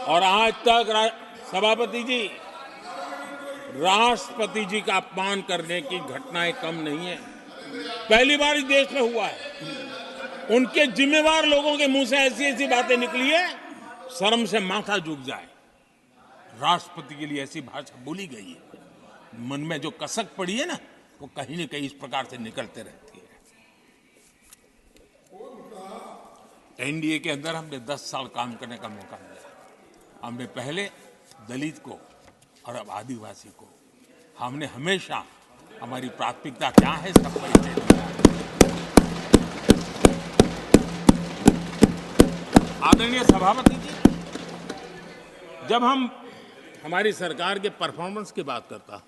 और आज तक सभापति जी, राष्ट्रपति जी का अपमान करने की घटनाएं कम नहीं है। पहली बार इस देश में हुआ है। उनके जिम्मेवार लोगों के मुंह से ऐसी ऐसी बातें निकली है, शर्म से माथा झुक जाए। राष्ट्रपति के लिए ऐसी भाषा बोली गई है, मन में जो कसक पड़ी है ना, वो कहीं न कहीं इस प्रकार से निकलते रहती है। एनडीए के अंदर हमने 10 साल काम करने का मौका मिला। हमने पहले दलित को और अब आदिवासी को, हमने हमेशा हमारी प्राथमिकता क्या है, इसका परिचय दिया। आदरणीय सभापति जी, जब हम हमारी सरकार के परफॉर्मेंस की बात करता हूं,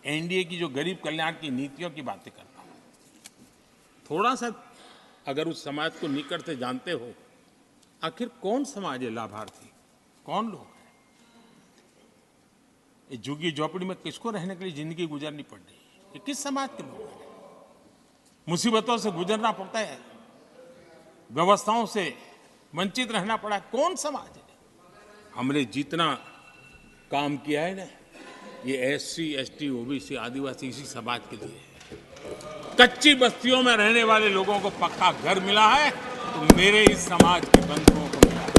एनडीए की जो गरीब कल्याण की नीतियों की बातें करता हूं, थोड़ा सा अगर उस समाज को निकट से जानते हो, आखिर कौन समाज है लाभार्थी, कौन लोग हैं? ये झुग्गी झोपड़ी में किसको रहने के लिए जिंदगी गुजारनी पड़ रही है? ये किस समाज के लोग हैं? मुसीबतों से गुजरना पड़ता है, व्यवस्थाओं से वंचित रहना पड़ा है, कौन समाज है? हमने जितना काम किया है ना, ये एससी, एसटी, ओबीसी, आदिवासी इसी समाज के लिए है। कच्ची बस्तियों में रहने वाले लोगों को पक्का घर मिला है, तो मेरे इस समाज के बंधुओं को मिला है।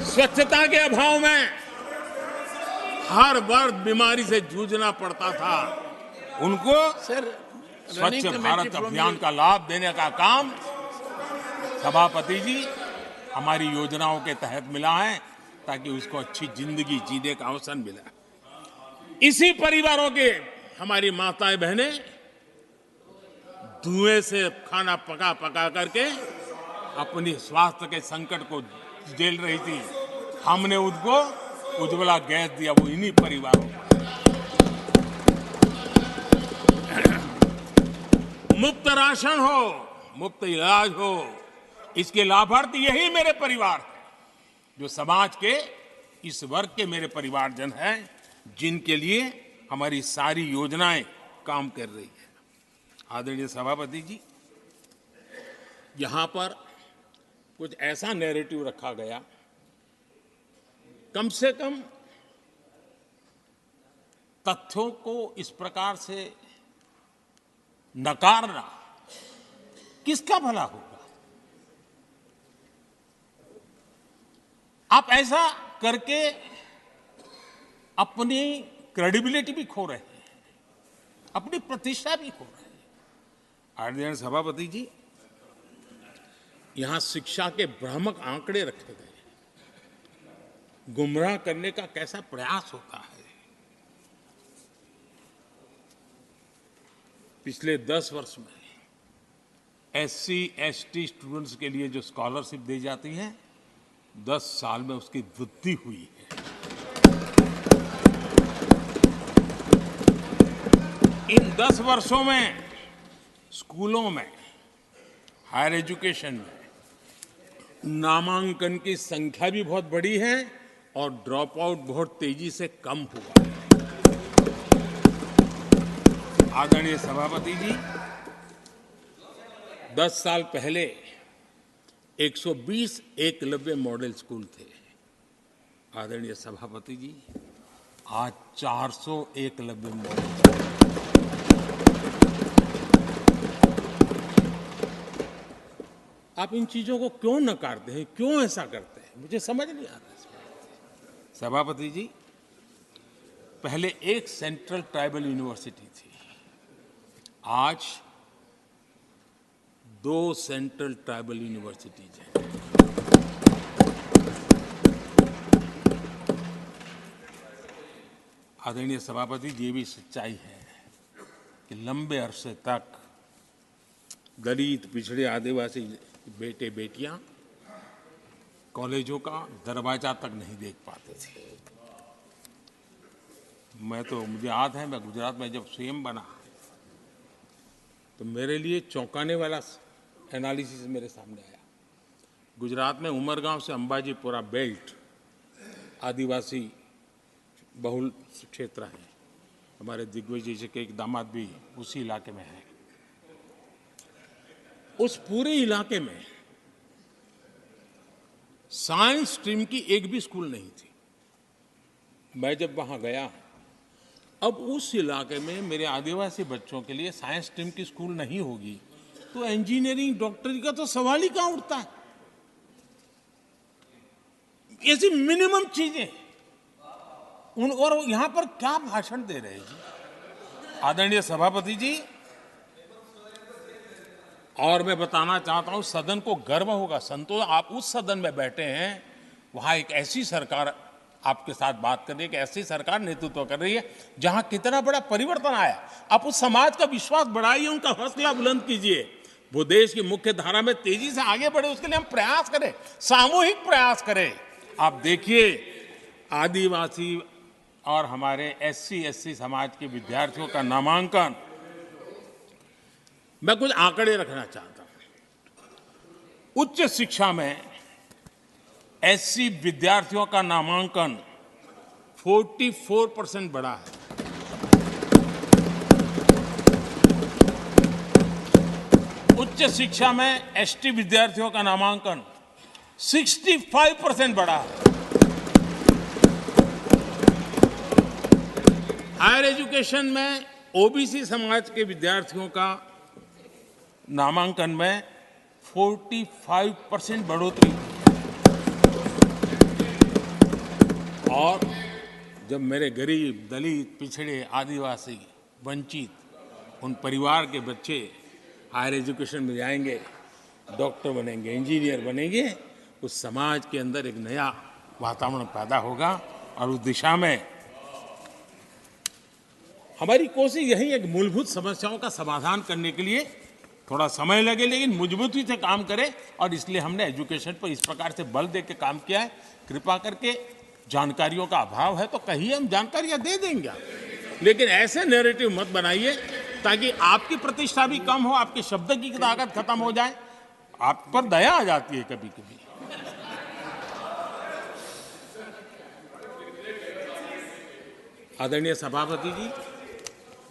स्वच्छता के अभाव में हर वर्ग बीमारी से जूझना पड़ता था, उनको स्वच्छ भारत अभियान का लाभ देने का काम सभापति जी हमारी योजनाओं के तहत मिला है, ताकि उसको अच्छी जिंदगी जीने का अवसर मिला। इसी परिवारों के हमारी माताएं बहनें धुएं से खाना पका पका करके अपनी स्वास्थ्य के संकट को झेल रही थी, हमने उनको उज्ज्वला गैस दिया, वो इन्हीं परिवारों को। मुफ्त राशन हो, मुफ्त इलाज हो, इसके लाभार्थी यही मेरे परिवार हैं, जो समाज के इस वर्ग के मेरे परिवारजन हैं, जिनके लिए हमारी सारी योजनाएं काम कर रही है। आदरणीय सभापति जी, यहां पर कुछ ऐसा नैरेटिव रखा गया, कम से कम तथ्यों को इस प्रकार से नकारना किसका भला होगा? आप ऐसा करके अपनी क्रेडिबिलिटी भी खो रहे हैं, अपनी प्रतिष्ठा भी खो रहे हैं। आदरणीय सभापति जी, यहां शिक्षा के भ्रामक आंकड़े रखे गए, गुमराह करने का कैसा प्रयास होता है। पिछले 10 वर्ष में एससी, एसटी स्टूडेंट्स के लिए जो स्कॉलरशिप दी जाती है, 10 साल में उसकी वृद्धि हुई है। इन 10 वर्षों में स्कूलों में, हायर एजुकेशन में नामांकन की संख्या भी बहुत बढ़ी है और ड्रॉप आउट बहुत तेजी से कम हुआ है। आदरणीय सभापति जी, 10 साल पहले 120 एकलव्य मॉडल स्कूल थे। आदरणीय सभापति जी, आज 400 एकलव्य मॉडल स्कूल। आप इन चीजों को क्यों नकारते हैं, क्यों ऐसा करते हैं, मुझे समझ नहीं आता। सभापति जी, पहले एक सेंट्रल ट्राइबल यूनिवर्सिटी थी, आज 2 सेंट्रल ट्राइबल यूनिवर्सिटीज हैं। आदरणीय सभापति जी, ये भी सच्चाई है कि लंबे अरसे तक दलित, पिछड़े, आदिवासी बेटे बेटियां कॉलेजों का दरवाजा तक नहीं देख पाते थे। मुझे याद है, मैं गुजरात में जब सीएम बना तो मेरे लिए चौंकाने वाला एनालिसिस मेरे सामने आया। गुजरात में उमरगांव से अंबाजीपुरा बेल्ट आदिवासी बहुल क्षेत्र है। हमारे दिग्विजय जी के एक दामाद भी उसी इलाके में है। उस पूरे इलाके में साइंस स्ट्रीम की एक भी स्कूल नहीं थी। मैं जब वहां गया, अब उस इलाके में मेरे आदिवासी बच्चों के लिए साइंस स्ट्रीम की स्कूल नहीं होगी तो इंजीनियरिंग, डॉक्टरी का तो सवाल ही कहां उठता है। ऐसी मिनिमम चीजें और यहां पर क्या भाषण दे रहे हैं जी। आदरणीय सभापति जी, और मैं बताना चाहता हूं, सदन को गर्व होगा, संतोष, आप उस सदन में बैठे हैं, वहां एक ऐसी सरकार आपके साथ बात करने की ऐसी सरकार नेतृत्व कर रही है जहां कितना बड़ा परिवर्तन आया। आप उस समाज का विश्वास बढ़ाइए, उनका हौसला बुलंद कीजिए, वो देश की मुख्य धारा में तेजी से आगे बढ़े, उसके लिए हम प्रयास करें, सामूहिक प्रयास करें। आप देखिए, आदिवासी और हमारे SC/ST समाज के विद्यार्थियों का नामांकन, मैं कुछ आंकड़े रखना चाहता हूं। उच्च शिक्षा में SC विद्यार्थियों का नामांकन 44% बढ़ा है। उच्च शिक्षा में ST विद्यार्थियों का नामांकन 65% बढ़ा है। हायर एजुकेशन में OBC समाज के विद्यार्थियों का नामांकन में 45% बढ़ोतरी। और जब मेरे गरीब, दलित, पिछड़े, आदिवासी, वंचित उन परिवार के बच्चे हायर एजुकेशन में जाएंगे, डॉक्टर बनेंगे, इंजीनियर बनेंगे, उस समाज के अंदर एक नया वातावरण पैदा होगा। और उस दिशा में हमारी कोशिश यही है कि मूलभूत समस्याओं का समाधान करने के लिए थोड़ा समय लगे, लेकिन मजबूती से काम करें। और इसलिए हमने एजुकेशन पर इस प्रकार से बल दे के काम किया है। कृपा करके, जानकारियों का अभाव है तो कहीं हम जानकारियां दे देंगे, लेकिन ऐसे नैरेटिव मत बनाइए ताकि आपकी प्रतिष्ठा भी कम हो, आपके शब्द की ताकत खत्म हो जाए। आप पर दया आ जाती है कभी कभी। आदरणीय सभापति जी,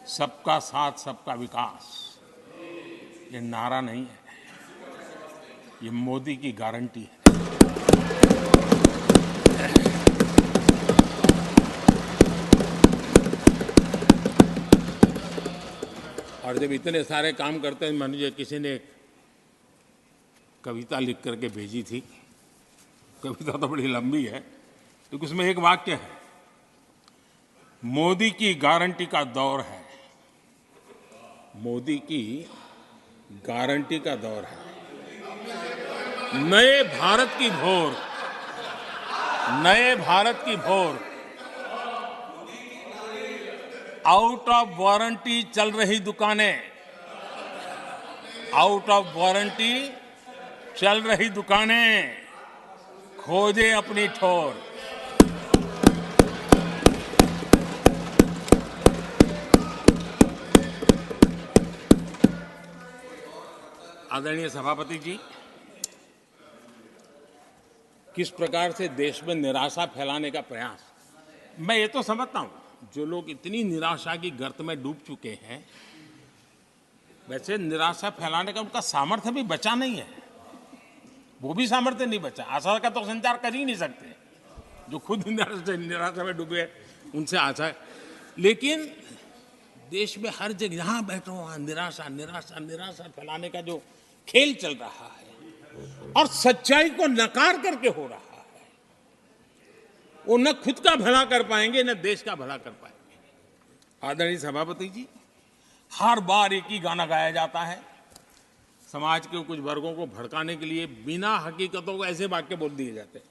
सबका साथ सबका विकास ये नारा नहीं है, ये मोदी की गारंटी है। और जब इतने सारे काम करते हैं, मुझे किसी ने एक कविता लिख करके भेजी थी। कविता तो बड़ी लंबी है, तो उसमें एक वाक्य है, मोदी की गारंटी का दौर है। मोदी की गारंटी का दौर है। नए भारत की भोर, नए भारत की भोर, आउट ऑफ वारंटी चल रही दुकानें, आउट ऑफ वारंटी चल रही दुकानें, खोजे अपनी ठोर। आदरणीय सभापति जी, किस प्रकार से देश में निराशा फैलाने का प्रयास, मैं ये तो समझता हूं, जो लोग इतनी निराशा की गर्त में डूब चुके हैं, वैसे निराशा फैलाने का उनका सामर्थ्य भी बचा नहीं है, वो भी सामर्थ्य नहीं बचा। आशा का तो संचार कर ही नहीं सकते, जो खुद निराशा में डूबे उनसे आशा है। लेकिन देश में हर जगह जहां बैठो वहां निराशा निराशा निराशा फैलाने का जो खेल चल रहा है और सच्चाई को नकार करके हो रहा है, वो न खुद का भला कर पाएंगे न देश का भला कर पाएंगे। आदरणीय सभापति जी, हर बार एक ही गाना गाया जाता है, समाज के कुछ वर्गों को भड़काने के लिए बिना हकीकतों को ऐसे वाक्य बोल दिए जाते हैं।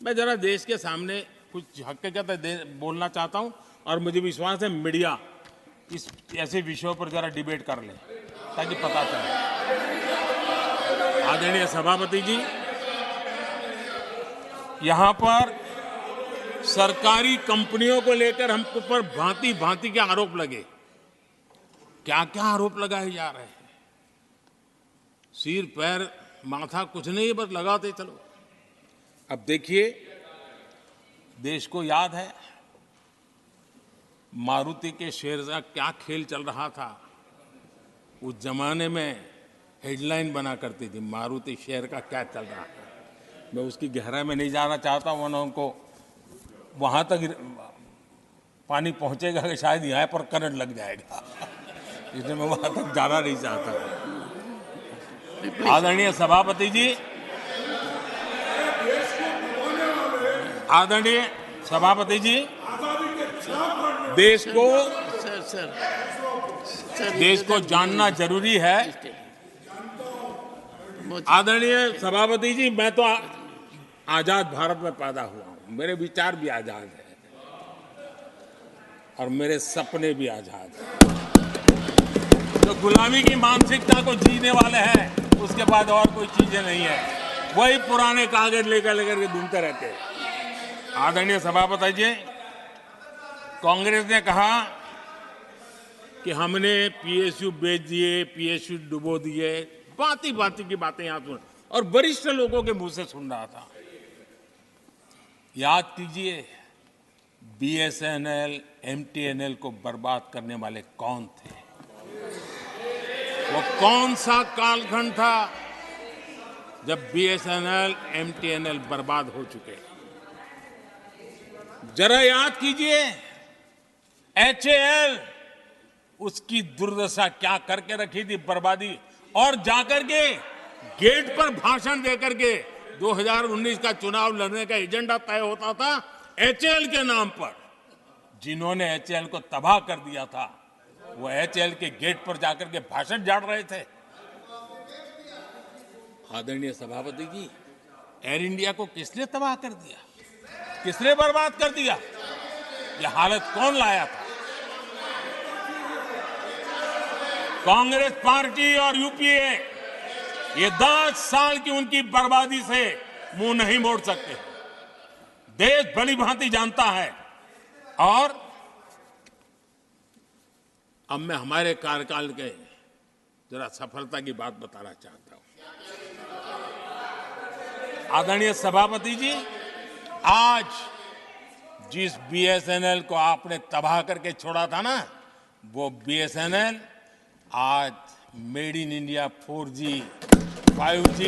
मैं जरा देश के सामने कुछ हकीकतें बोलना चाहता हूं और मुझे विश्वास है मीडिया इस ऐसे विषयों पर जरा डिबेट कर ले ताकि पता चले। आदरणीय सभापति जी, यहां पर सरकारी कंपनियों को लेकर हम पर भांति भांति के आरोप लगे। क्या क्या आरोप लगाए जा रहे हैं, सिर पैर माथा कुछ नहीं, बस लगाते चलो। अब देखिए, देश को याद है मारुति के शेयर का क्या खेल चल रहा था। उस जमाने में हेडलाइन बना करती थी, मारुति शेयर का क्या चल रहा था। मैं उसकी गहराई में नहीं जाना चाहता, वरना उनको वहां तक पानी पहुंचेगा कि शायद यहाँ पर करंट लग जाएगा, इसलिए मैं वहां तक जाना नहीं चाहता। आदरणीय सभापति जी, आदरणीय सभापति जी, देश को जानना जरूरी है। आदरणीय सभापति जी, मैं तो आजाद भारत में पैदा हुआ हूं, मेरे विचार भी आजाद है और मेरे सपने भी आजाद हैं। जो गुलामी की मानसिकता को जीने वाले हैं, उसके बाद और कोई चीजें नहीं है, वही पुराने कागज लेकर के घूमते रहते हैं। आदरणीय सभापति जी, कांग्रेस ने कहा कि हमने पीएसयू बेच दिए, पीएसयू डुबो दिए, बाती बाती की बातें यहां सुन और वरिष्ठ लोगों के मुंह से सुन रहा था। याद कीजिए बीएसएनएल, एमटीएनएल को बर्बाद करने वाले कौन थे? वो कौन सा कालखंड था जब बीएसएनएल, एमटीएनएल बर्बाद हो चुके? जरा याद कीजिए एचएएल, उसकी दुर्दशा क्या करके रखी थी, बर्बादी, और जाकर के गेट पर भाषण देकर के 2019 का चुनाव लड़ने का एजेंडा तय होता था एचएएल के नाम पर। जिन्होंने एचएएल को तबाह कर दिया था वो एचएएल के गेट पर जाकर के भाषण झाड़ रहे थे। आदरणीय सभापति जी, एयर इंडिया को किसने तबाह कर दिया, किसने बर्बाद कर दिया? ये हालत कौन लाया था? कांग्रेस पार्टी और यूपीए ये 10 साल की उनकी बर्बादी से मुंह नहीं मोड़ सकते। देश भली भांति जानता है। और अब मैं हमारे कार्यकाल के जरा सफलता की बात बताना चाहता हूं। आदरणीय सभापति जी, आज जिस बीएसएनएल को आपने तबाह करके छोड़ा था ना, वो बीएसएनएल आज made in India 4G, 5G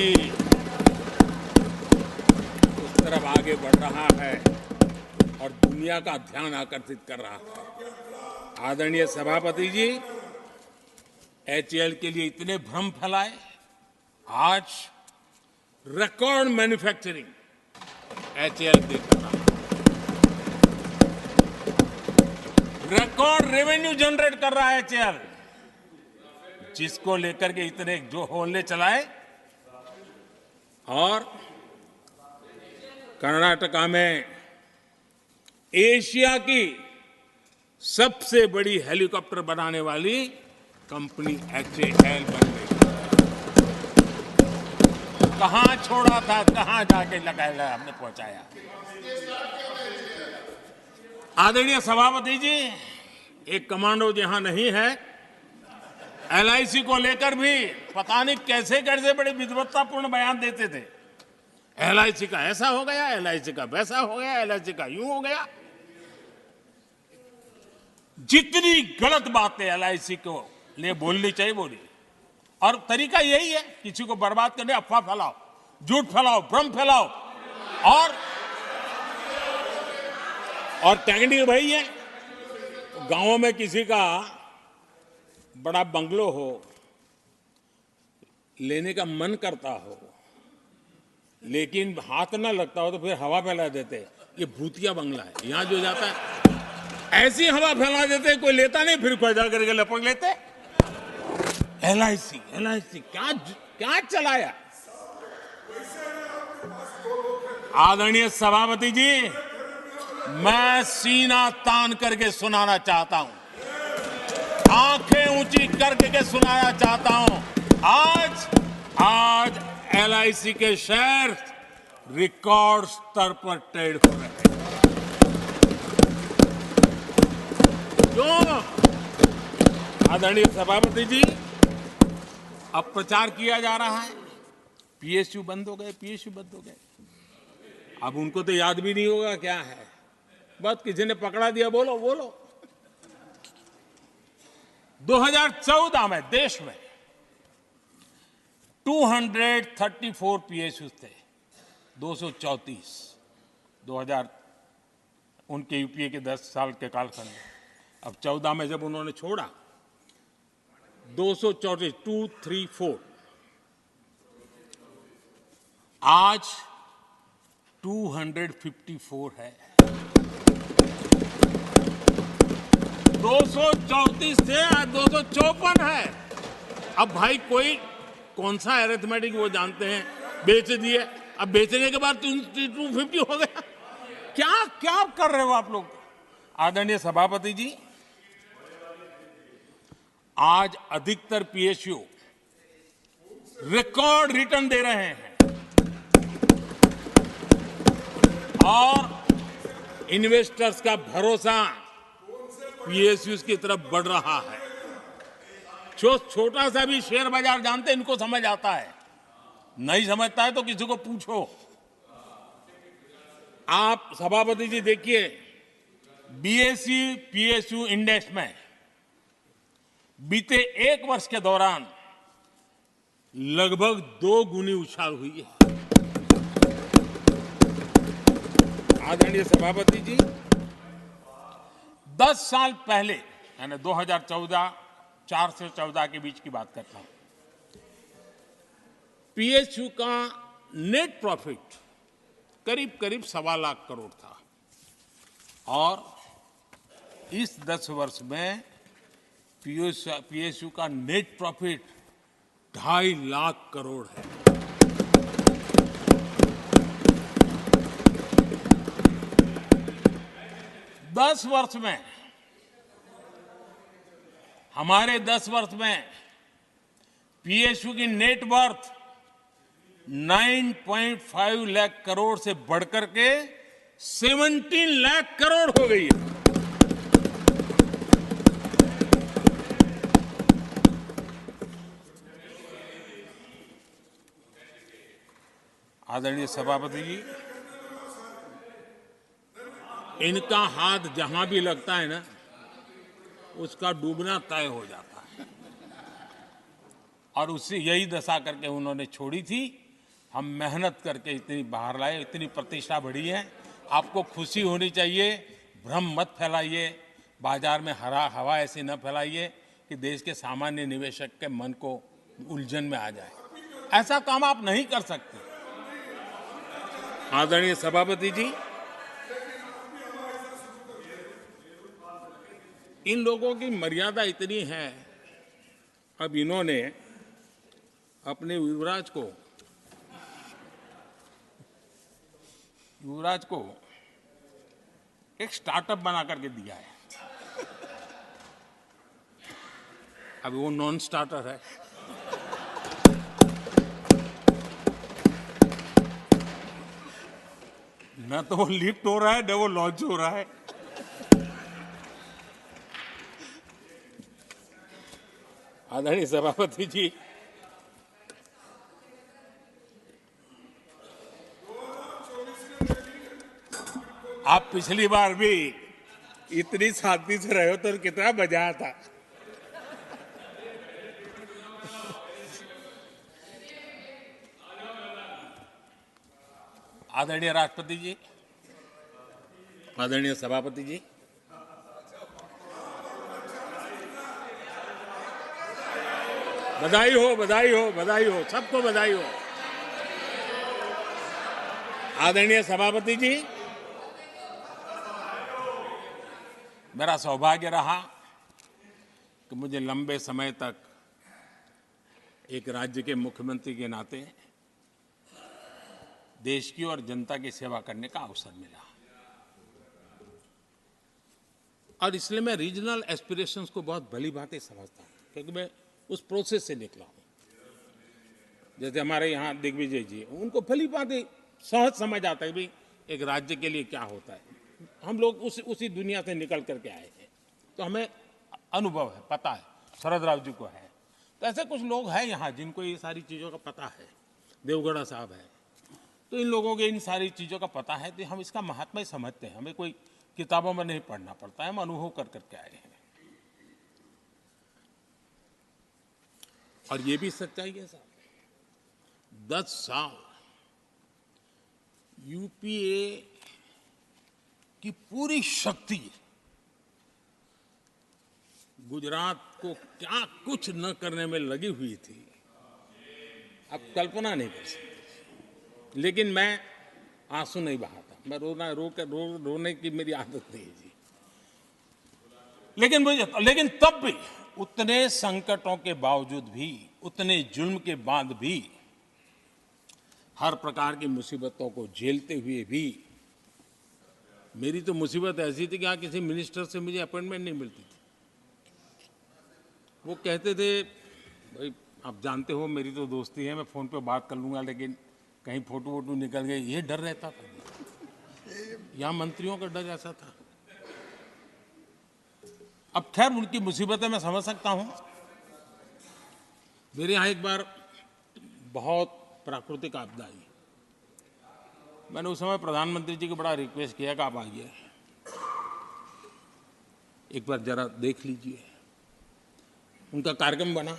उस तरफ आगे बढ़ रहा है और दुनिया का ध्यान आकर्षित कर रहा है। आदरणीय सभापति जी, एचएएल के लिए इतने भ्रम फैलाए, आज रिकॉर्ड मैन्युफैक्चरिंग एचएएल के कर रहा है, रिकॉर्ड रेवेन्यू जनरेट कर रहा है एचएएल, जिसको लेकर के इतने जो होले चलाए। और कर्नाटका में एशिया की सबसे बड़ी हेलीकॉप्टर बनाने वाली कंपनी एचएएल बन गई। कहां छोड़ा था, कहां जाके लगाया, हमने पहुंचाया। आदरणीय सभापति जी, एक कमांडो यहां नहीं है, एलआईसी को लेकर भी पता नहीं कैसे कैसे बड़े विद्वत्तापूर्ण बयान देते थे। एलआईसी का ऐसा हो गया, एलआईसी का वैसा हो गया, एलआईसी का यूं हो गया। जितनी गलत बातें एलआईसी को लिए बोलनी चाहिए बोली, और तरीका यही है, किसी को बर्बाद करने, अफवाह फैलाओ, झूठ फैलाओ, भ्रम फैलाओ। और टेक्निक वही है, गांवों में किसी का बड़ा बंगलो हो, लेने का मन करता हो, लेकिन हाथ ना लगता हो तो फिर हवा फैला देते, ये भूतिया बंगला है, यहां जो जाता है ऐसी हवा फैला देते, कोई लेता नहीं, फिर खोजा करके लपक लेते। एलआईसी क्या क्या चलाया। आदरणीय सभापति जी, मैं सीना तान करके सुनाना चाहता हूं, आंखें ऊंची करके सुनाना चाहता हूं, आज एलआईसी के शेयर रिकॉर्ड स्तर पर ट्रेड हो रहे हैं। क्यों? आदरणीय सभापति जी, अब प्रचार किया जा रहा है पीएसयू बंद हो गए, पीएसयू बंद हो गए। अब उनको तो याद भी नहीं होगा क्या है, बस किसी ने पकड़ा दिया, बोलो। 2014 में देश में 234 पीएसयू थे, 234 2000 उनके यूपीए के 10 साल के कालखंड में। अब 14 में जब उन्होंने छोड़ा 234 आज 254 है। 234 थे, आज 254 है। अब भाई कोई कौन सा अरिथमेटिक वो जानते हैं, बेच दिए, अब बेचने के बाद 250 हो गया। क्या क्या कर रहे हो आप लोग? आदरणीय सभापति जी, आज अधिकतर पीएसयू रिकॉर्ड रिटर्न दे रहे हैं और इन्वेस्टर्स का भरोसा पीएसयूज की तरफ बढ़ रहा है। छोटा सा भी शेयर बाजार जानते, इनको समझ आता है। नहीं समझता है तो किसी को पूछो। आप सभापति जी देखिए, बीएसई पीएसयू इंडेक्स में बीते 1 वर्ष के दौरान लगभग 2 गुनी उछाल हुई है। आदरणीय सभापति जी, 10 साल पहले, यानी 2014, 4 से 14 के बीच की बात करता हूं, पीएसयू का नेट प्रॉफिट करीब करीब 1.25 लाख करोड़ था और इस 10 वर्ष में पीएसयू का नेट प्रॉफिट 2.5 लाख करोड़ है। हमारे 10 वर्ष में पीएसयू की नेट वर्थ 9.5 लाख करोड़ से बढ़कर के 17 लाख करोड़ हो गई है। आदरणीय सभापति जी, इनका हाथ जहां भी लगता है ना, उसका डूबना तय हो जाता है और उससे यही दशा करके उन्होंने छोड़ी थी। हम मेहनत करके इतनी बाहर लाए, इतनी प्रतिष्ठा बढ़ी है। आपको खुशी होनी चाहिए, भ्रम मत फैलाइए, बाजार में हवा ऐसी न फैलाइए कि देश के सामान्य निवेशक के मन को उलझन में आ जाए। ऐसा काम आप नहीं कर सकते। आदरणीय सभापति जी, इन लोगों की मर्यादा इतनी है, अब इन्होंने अपने युवराज को एक स्टार्टअप बना करके दिया है। अब वो नॉन स्टार्टर है। न तो वो लिफ्ट हो रहा है, न वो लॉन्च हो रहा है। आदरणीय सभापति जी, आप पिछली बार भी इतनी शांति से रहे हो तो कितना मजा आता। आदरणीय राष्ट्रपति जी, आदरणीय सभापति जी, बधाई हो, बधाई हो, बधाई हो, सबको बधाई हो। आदरणीय सभापति जी, मेरा सौभाग्य रहा कि मुझे लंबे समय तक एक राज्य के मुख्यमंत्री के नाते देश की और जनता की सेवा करने का अवसर मिला और इसलिए मैं रीजनल एस्पिरेशंस को बहुत भली भांति समझता हूं, क्योंकि मैं उस प्रोसेस से निकला हूं। जैसे हमारे यहाँ दिग्विजय जी, उनको भली भांति सहज समझ आता है भाई एक राज्य के लिए क्या होता है। हम लोग उसी दुनिया से निकल करके आए हैं, तो हमें अनुभव है, पता है। शरद राव जी को है, तो ऐसे कुछ लोग हैं यहाँ जिनको ये सारी चीज़ों का पता है। देवगढ़ा साहब है, तो इन लोगों के इन सारी चीज़ों का पता है, तो हम इसका महात्मा ही समझते हैं। हमें कोई किताबों में नहीं पढ़ना पड़ता है, हम अनुभव कर करके आए हैं। और ये भी सच्चाई है साहब, 10 साल यूपीए की पूरी शक्ति गुजरात को क्या कुछ न करने में लगी हुई थी, आप कल्पना नहीं कर सकते। लेकिन मैं आंसू नहीं बहाता, मैं रोने की मेरी आदत नहीं है जी। लेकिन तब भी उतने संकटों के बावजूद भी, उतने जुल्म के बाद भी, हर प्रकार की मुसीबतों को झेलते हुए भी मेरी तो मुसीबत ऐसी थी कि यहाँ किसी मिनिस्टर से मुझे अपॉइंटमेंट नहीं मिलती थी। वो कहते थे भाई आप जानते हो मेरी तो दोस्ती है, मैं फ़ोन पे बात कर लूँगा, लेकिन कहीं फ़ोटो वोटो निकल गए, ये डर रहता था। यहाँ मंत्रियों का डर ऐसा था। अब खैर उनकी मुसीबतें मैं समझ सकता हूँ। मेरे यहाँ एक बार बहुत प्राकृतिक आपदा आई। मैंने उस समय प्रधानमंत्री जी को बड़ा रिक्वेस्ट किया कि आप आइए, एक बार जरा देख लीजिए। उनका कार्यक्रम बना,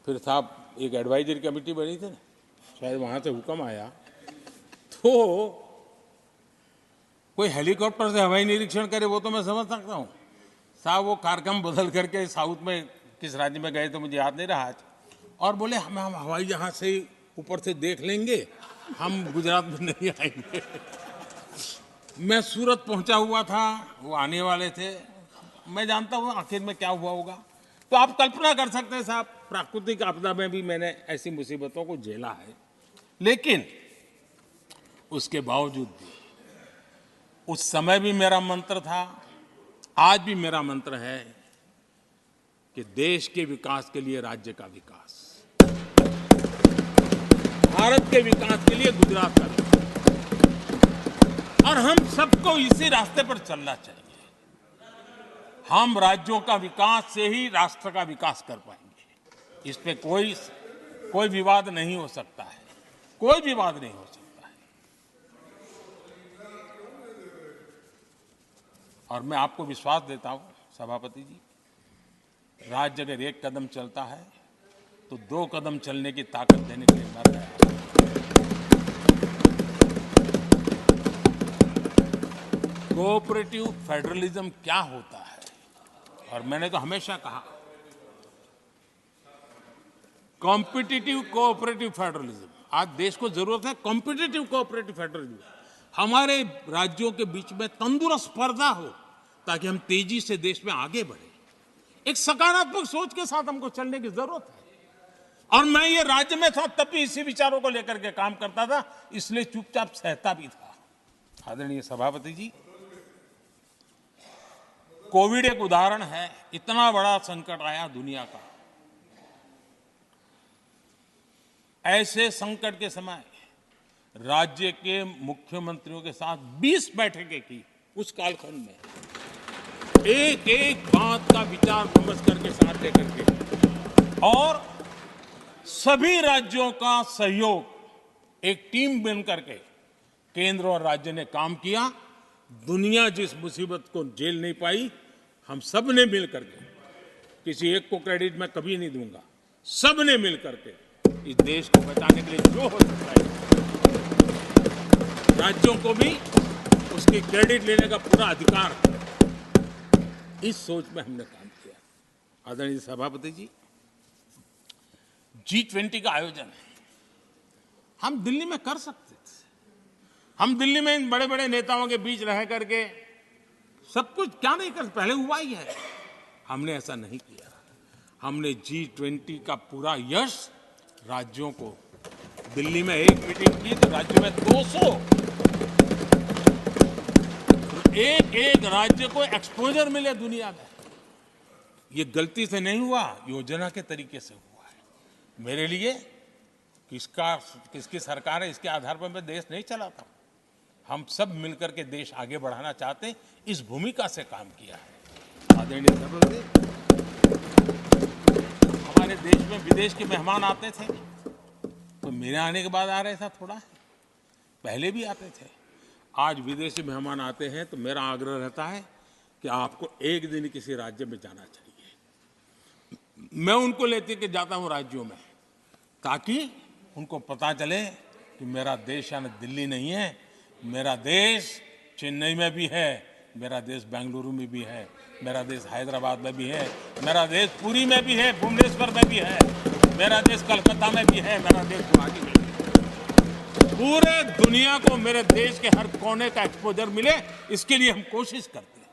फिर साहब एक एडवाइजरी कमेटी बनी थी ना, शायद वहाँ से हुक्म आया, तो कोई हेलीकॉप्टर से हवाई निरीक्षण करे वो तो मैं समझ सकता हूँ। साहब वो कार्यक्रम बदल करके साउथ में किस राज्य में गए तो मुझे याद नहीं रहा आज, और बोले हम हवाई जहाज से ऊपर से देख लेंगे, हम गुजरात में नहीं आएंगे। मैं सूरत पहुंचा हुआ था, वो आने वाले थे, मैं जानता हूँ आखिर में क्या हुआ होगा। तो आप कल्पना कर सकते हैं साहब, प्राकृतिक आपदा में भी मैंने ऐसी मुसीबतों को झेला है, लेकिन उसके बावजूद भी उस समय भी मेरा मंत्र था, आज भी मेरा मंत्र है कि देश के विकास के लिए राज्य का विकास, भारत के विकास के लिए गुजरात का विकास, और हम सबको इसी रास्ते पर चलना चाहिए। हम राज्यों का विकास से ही राष्ट्र का विकास कर पाएंगे। इस पे कोई विवाद नहीं हो सकता है, कोई विवाद नहीं हो सकता है। और मैं आपको विश्वास देता हूं सभापति जी, राज्य अगर एक कदम चलता है तो 2 कदम चलने की ताकत देने के लिए मैं तैयार हूं। कोऑपरेटिव फेडरलिज्म क्या होता है, और मैंने तो हमेशा कहा कॉम्पिटिटिव कोऑपरेटिव फेडरलिज्म। आज देश को जरूरत है कॉम्पिटिटिव कोऑपरेटिव फेडरलिज्म। हमारे राज्यों के बीच में तंदुरुस्त स्पर्धा हो ताकि हम तेजी से देश में आगे बढ़े। एक सकारात्मक सोच के साथ हमको चलने की जरूरत है। और मैं ये राज्य में था तब भी इसी विचारों को लेकर के काम करता था, इसलिए चुपचाप सहता भी था। आदरणीय सभापति जी, कोविड एक उदाहरण है। इतना बड़ा संकट आया दुनिया का, ऐसे संकट के समय राज्य के मुख्यमंत्रियों के साथ 20 बैठकें की। उस कालखंड में एक एक बात का विचार विमर्श करके साथ लेकर के, और सभी राज्यों का सहयोग, एक टीम बन करके केंद्र और राज्य ने काम किया। दुनिया जिस मुसीबत को झेल नहीं पाई, हम सब ने मिल करके, किसी एक को क्रेडिट मैं कभी नहीं दूंगा, सब ने मिल करके इस देश को बचाने के लिए जो हो सकता है, राज्यों को भी उसकी क्रेडिट लेने का पूरा अधिकार है। इस सोच में हमने काम किया। आदरणीय सभापति जी, G20 का आयोजन हम दिल्ली में कर सकते थे। हम दिल्ली में इन बड़े बड़े नेताओं के बीच रह करके सब कुछ क्या नहीं कर, पहले हुआ ही है। हमने ऐसा नहीं किया। हमने G20 का पूरा यश राज्यों को, दिल्ली में एक मीटिंग की तो राज्य में 200, एक एक राज्य को एक्सपोजर मिले दुनिया में। ये गलती से नहीं हुआ, योजना के तरीके से हुआ है। मेरे लिए किसकी सरकार है इसके आधार पर मैं देश नहीं चलाता। हम सब मिलकर के देश आगे बढ़ाना चाहते हैं, इस भूमिका से काम किया है। आदरणीय सभापति, हमारे देश में विदेश के मेहमान आते थे तो मेरे आने के बाद आ रहे था, थोड़ा पहले भी आते थे। आज विदेशी मेहमान आते हैं तो मेरा आग्रह रहता है कि आपको एक दिन किसी राज्य में जाना चाहिए। मैं उनको लेते के जाता हूं राज्यों में, ताकि उनको पता चले कि मेरा देश यानी दिल्ली नहीं है, मेरा देश चेन्नई में भी है, मेरा देश बेंगलुरु में भी है, मेरा देश हैदराबाद में भी है, मेरा देश पुरी में भी है, भुवनेश्वर में भी है, मेरा देश कलकत्ता में भी है, मेरा देश गुवाहाटी में भी है। पूरे दुनिया को मेरे देश के हर कोने का एक्सपोजर मिले, इसके लिए हम कोशिश करते हैं।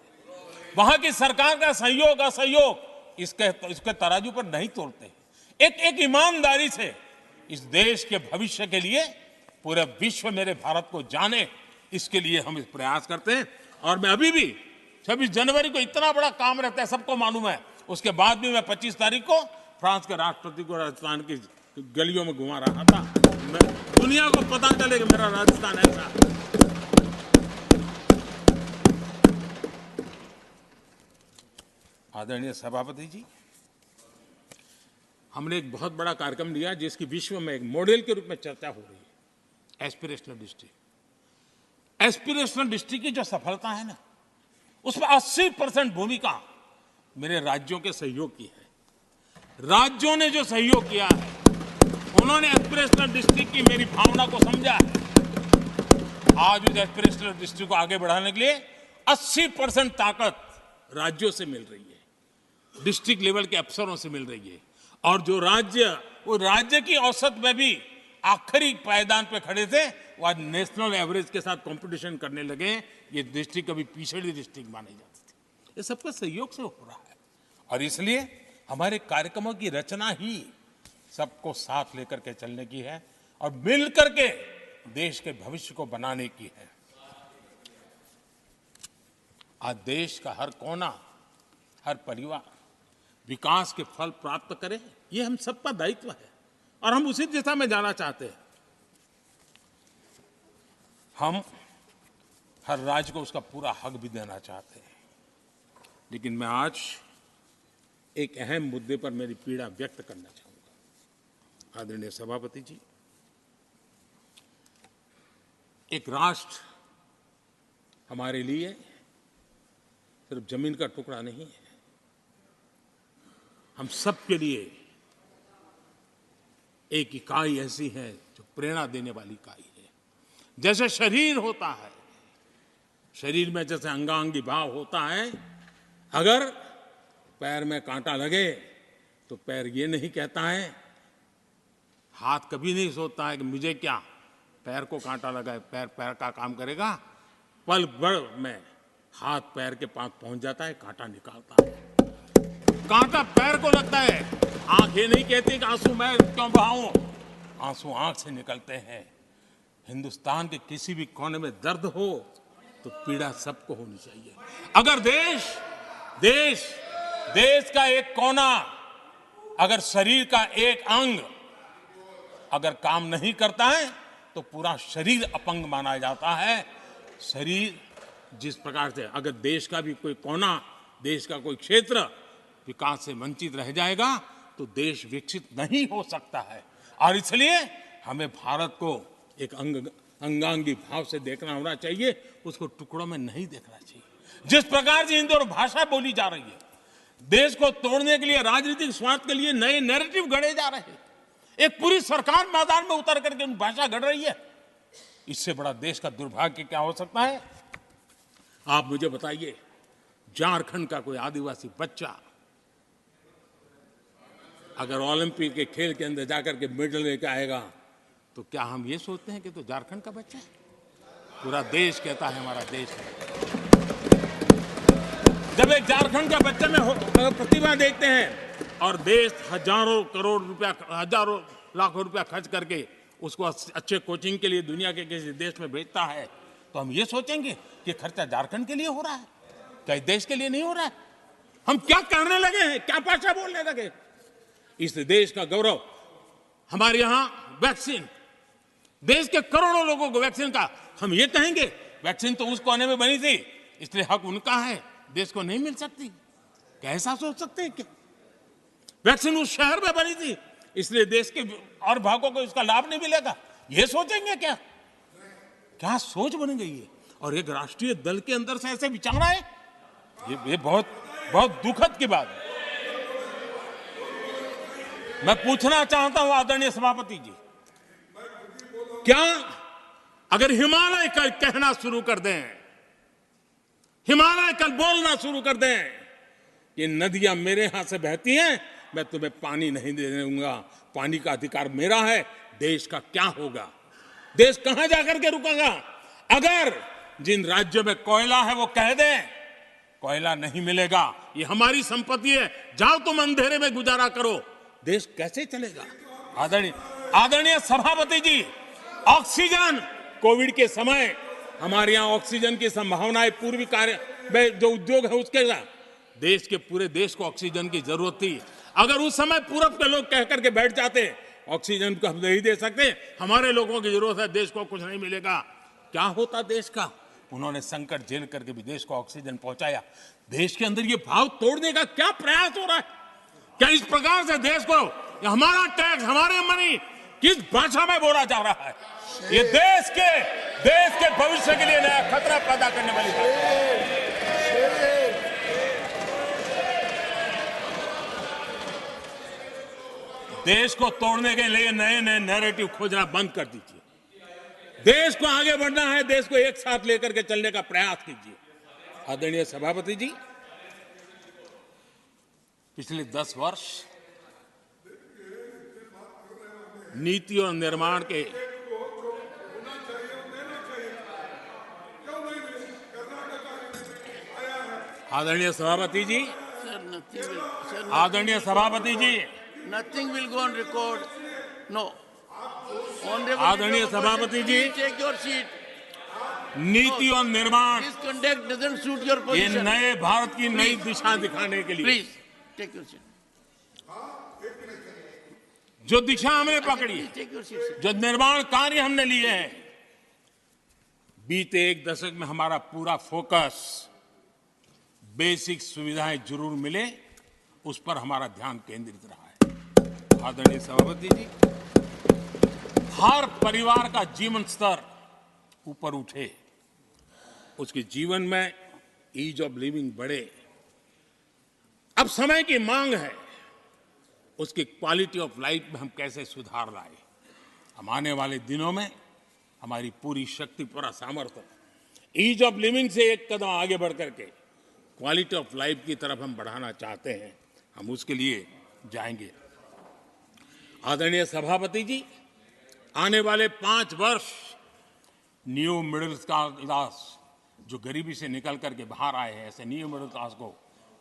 वहां की सरकार का सहयोग असहयोग इसके तराजू पर नहीं तोड़ते। एक ईमानदारी से इस देश के भविष्य के लिए पूरे विश्व मेरे भारत को जाने, इसके लिए हम इस प्रयास करते हैं। और मैं अभी भी 26 जनवरी को इतना बड़ा काम रहता है, सबको मालूम है। उसके बाद भी मैं 25 तारीख को फ्रांस के राष्ट्रपति को राजस्थान की गलियों में घुमा रहा था। मैं दुनिया को पता चले कि मेरा राजस्थान ऐसा है। आदरणीय सभापति जी, हमने एक बहुत बड़ा कार्यक्रम लिया जिसकी विश्व में एक मॉडल के रूप में चर्चा हो रही है, एस्पिरेशनल डिस्ट्रिक्ट। एस्पिरेशनल डिस्ट्रिक्ट की जो सफलता है ना, उसमें 80% भूमिका मेरे राज्यों के सहयोग की है। राज्यों ने जो सहयोग किया है, उन्होंने एस्पिरेशनल डिस्ट्रिक्ट की मेरी भावना को समझा है। आज उस एस्पिरेशनल डिस्ट्रिक्ट को आगे बढ़ाने के लिए 80% ताकत राज्यों से मिल रही है, डिस्ट्रिक्ट लेवल के अफसरों से मिल रही है। और जो राज्य, वो राज्य की औसत में भी आखिरी पायदान पे खड़े थे, वो आज नेशनल एवरेज के साथ कंपटीशन करने लगे। ये डिस्ट्रिक्ट कभी पिछड़ी डिस्ट्रिक्ट मानी जाती थी। ये सबका सहयोग से हो रहा है। और इसलिए हमारे कार्यक्रमों की रचना ही सबको साथ लेकर के चलने की है और मिल करके देश के भविष्य को बनाने की है। आज देश का हर कोना, हर परिवार विकास के फल प्राप्त करे, ये हम सबका दायित्व है और हम उसी दिशा में जाना चाहते हैं। हम हर राज्य को उसका पूरा हक भी देना चाहते हैं। लेकिन मैं आज एक अहम मुद्दे पर मेरी पीड़ा व्यक्त करना चाहूंगा। आदरणीय सभापति जी, एक राष्ट्र हमारे लिए सिर्फ जमीन का टुकड़ा नहीं है, हम सब के लिए एक इकाई ऐसी है जो प्रेरणा देने वाली इकाई है। जैसे शरीर होता है, शरीर में जैसे अंगांगी भाव होता है, अगर पैर में कांटा लगे तो पैर ये नहीं कहता है, हाथ कभी नहीं सोचता है कि मुझे क्या, पैर को कांटा लगा है, पैर पैर का काम करेगा। पल भर में हाथ पैर के पास पहुंच जाता है, कांटा निकालता है। कांटा पैर को लगता है, आंख ये नहीं कहती कि आंसू मैं क्यों बहाऊं, आंसू आंख से निकलते हैं। हिंदुस्तान के किसी भी कोने में दर्द हो तो पीड़ा सबको होनी चाहिए। अगर देश का एक कोना, अगर शरीर का एक अंग अगर काम नहीं करता है तो पूरा शरीर अपंग माना जाता है। शरीर जिस प्रकार से, अगर देश का भी कोई कोना, देश का कोई क्षेत्र विकास से वंचित रह जाएगा तो देश विकसित नहीं हो सकता है। और इसलिए हमें भारत को एक अंगांगी भाव से देखना होना चाहिए, उसको टुकड़ों में नहीं देखना चाहिए। जिस प्रकार से हिंदी और भाषा बोली जा रही है, देश को तोड़ने के लिए, राजनीतिक स्वार्थ के लिए नए नैरेटिव गढ़े जा रहे हैं। एक पूरी सरकार मैदान में उतर करके भाषा गढ़ रही है। इससे बड़ा देश का दुर्भाग्य क्या हो सकता है? आप मुझे बताइए, झारखंड का कोई आदिवासी बच्चा अगर ओलंपिक के खेल के अंदर जाकर के मेडल लेकर आएगा तो क्या हम ये सोचते हैं कि तो झारखंड का बच्चा है? पूरा देश कहता है हमारा देश है। जब एक झारखंड का बच्चे में प्रतिभा देखते हैं और देश हजारों करोड़ रुपया, हजारों लाखों रुपया खर्च करके उसको अच्छे कोचिंग के लिए दुनिया के किसी देश में भेजता है, तो हम ये सोचेंगे कि खर्चा झारखंड के लिए हो रहा है, क्या देश के लिए नहीं हो रहा है? हम क्या करने लगे हैं, क्या भाषा बोलने लगे? इस देश का गौरव, हमारे यहां वैक्सीन, देश के करोड़ों लोगों को वैक्सीन का, हम ये कहेंगे वैक्सीन तो उस कोने में बनी थी इसलिए हक उनका है, देश को नहीं मिल सकती? कैसा सोच सकते हैं? क्या वैक्सीन उस शहर में बनी थी इसलिए देश के और भागों को इसका लाभ नहीं मिलेगा? ये सोचेंगे क्या? क्या सोच बन गई है? और एक राष्ट्रीय दल के अंदर से ऐसे विचार है, ये बहुत बहुत दुखद की बात है। मैं पूछना चाहता हूं आदरणीय सभापति जी, क्या अगर हिमालय कल कहना शुरू कर दें, हिमालय कल बोलना शुरू कर दें कि नदियां मेरे यहां से बहती हैं, मैं तुम्हें पानी नहीं देने दूंगा, पानी का अधिकार मेरा है, देश का क्या होगा? देश कहां जाकर के रुकेगा? अगर जिन राज्यों में कोयला है वो कह दें कोयला नहीं मिलेगा, ये हमारी संपत्ति है, जाओ तुम अंधेरे में गुजारा करो, देश कैसे चलेगा? आदरणीय सभापति जी, ऑक्सीजन कोविड के समय हमारे यहाँ ऑक्सीजन की संभावनाएं पूर्वी कार्य में जो उद्योग है उसके साथ देश के पूरे देश को ऑक्सीजन की जरूरत थी। अगर उस समय पूरब के लोग कह करके बैठ जाते ऑक्सीजन को हम नहीं दे सकते, हमारे लोगों की जरूरत है, देश को कुछ नहीं मिलेगा, क्या होता देश का? उन्होंने संकट झेल करके भी देश को ऑक्सीजन पहुंचाया। देश के अंदर ये भाव तोड़ने का क्या प्रयास हो रहा है? क्या इस प्रकार से देश को हमारा टैक्स, हमारे मनी किस भाषा में बोला जा रहा है? ये देश के भविष्य के लिए नया खतरा पैदा करने वाली बात है। देश को तोड़ने के लिए नए नए नैरेटिव खोजना बंद कर दीजिए। देश को आगे बढ़ना है, देश को एक साथ लेकर के चलने का प्रयास कीजिए। आदरणीय सभापति जी, पिछले 10 वर्ष नीति और निर्माण के आदरणीय सभापति जी, आदरणीय सभापति जी,
nothing will go on record. No.
आदरणीय सभापति जी,
take your seat.
नीति और निर्माण
This conduct doesn't suit your
ये
position.
नए भारत की नई दिशा दिखाने के लिए
Please take your seat.
जो दिशा हमने पकड़ी है,
Please take your seat, sir.
जो निर्माण कार्य हमने लिए हैं, बीते 1 दशक में हमारा पूरा फोकस बेसिक सुविधाएं जरूर मिले उस पर हमारा ध्यान केंद्रित रहा है। आदरणीय सभापति जी, हर परिवार का जीवन स्तर ऊपर उठे, उसके जीवन में ईज ऑफ लिविंग बढ़े। अब समय की मांग है उसकी क्वालिटी ऑफ लाइफ में हम कैसे सुधार लाए। हम आने वाले दिनों में हमारी पूरी शक्ति, पूरा सामर्थ्य ईज ऑफ लिविंग से एक कदम आगे बढ़ करके क्वालिटी ऑफ लाइफ की तरफ हम बढ़ाना चाहते हैं। हम उसके लिए जाएंगे। आदरणीय सभापति जी, आने वाले 5 वर्ष न्यू मिडिल क्लास जो गरीबी से निकल करके बाहर आए हैं, ऐसे न्यू मिडिल क्लास को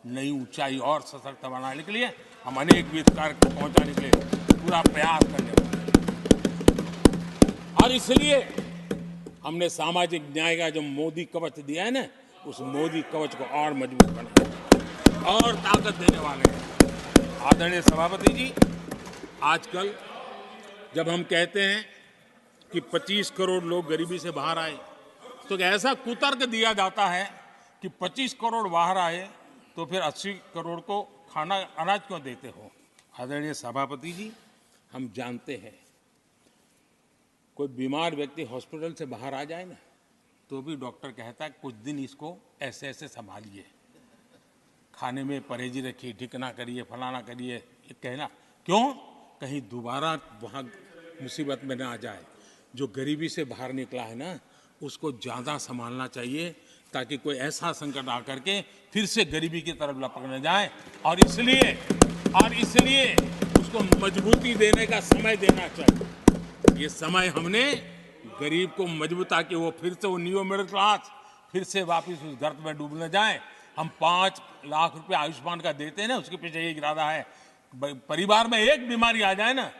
नई ऊंचाई और सशक्त बनाने के लिए हम अनेकविध कार्यक्रम पहुंचाने के लिए पूरा प्रयास करने वाले हैं। और इसलिए हमने सामाजिक न्याय का जो मोदी कवच दिया है ना, उस मोदी कवच को और मजबूत बनाने और ताकत देने वाले हैं। आदरणीय सभापति जी, आजकल जब हम कहते हैं कि 25 करोड़ लोग गरीबी से बाहर आए, तो ऐसा कुतर्क दिया जाता है कि 25 करोड़ बाहर आए तो फिर 80 करोड़ को खाना अनाज क्यों देते हो? आदरणीय सभापति जी, हम जानते हैं कोई बीमार व्यक्ति हॉस्पिटल से बाहर आ जाए ना, तो भी डॉक्टर कहता है कुछ दिन इसको ऐसे ऐसे संभालिए, खाने में परहेजी रखिए, ढिकना करिए, फलाना करिए, ये कहना क्यों? कहीं दोबारा वहाँ मुसीबत में ना आ जाए। जो गरीबी से बाहर निकला है ना, उसको ज़्यादा संभालना चाहिए ताकि कोई ऐसा संकट आ करके फिर से गरीबी की तरफ लपक न जाए। और इसलिए उसको मजबूती देने का समय देना चाहिए। ये समय हमने गरीब को मजबूत, ताकि वो फिर से वो न्यू मिडिल क्लास फिर से वापस उस गर्त में डूब न जाए। हम 5 लाख रुपए आयुष्मान का देते हैं ना, उसके पीछे ये इरादा है। परिवार में एक बीमारी आ जाए ना,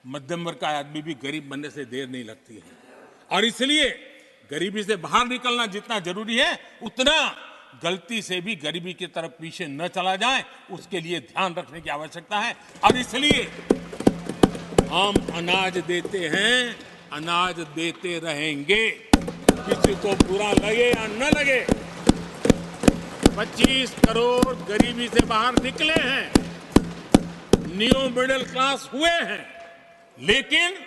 मध्यम वर्ग का आदमी भी गरीब बनने से देर नहीं लगती है। और इसलिए गरीबी से बाहर निकलना जितना जरूरी है, उतना गलती से भी गरीबी की तरफ पीछे न चला जाए, उसके लिए ध्यान रखने की आवश्यकता है। और इसलिए हम अनाज देते हैं, अनाज देते रहेंगे, किसी को बुरा लगे या न लगे। 25 करोड़ गरीबी से बाहर निकले हैं, न्यू मिडिल क्लास हुए हैं, लेकिन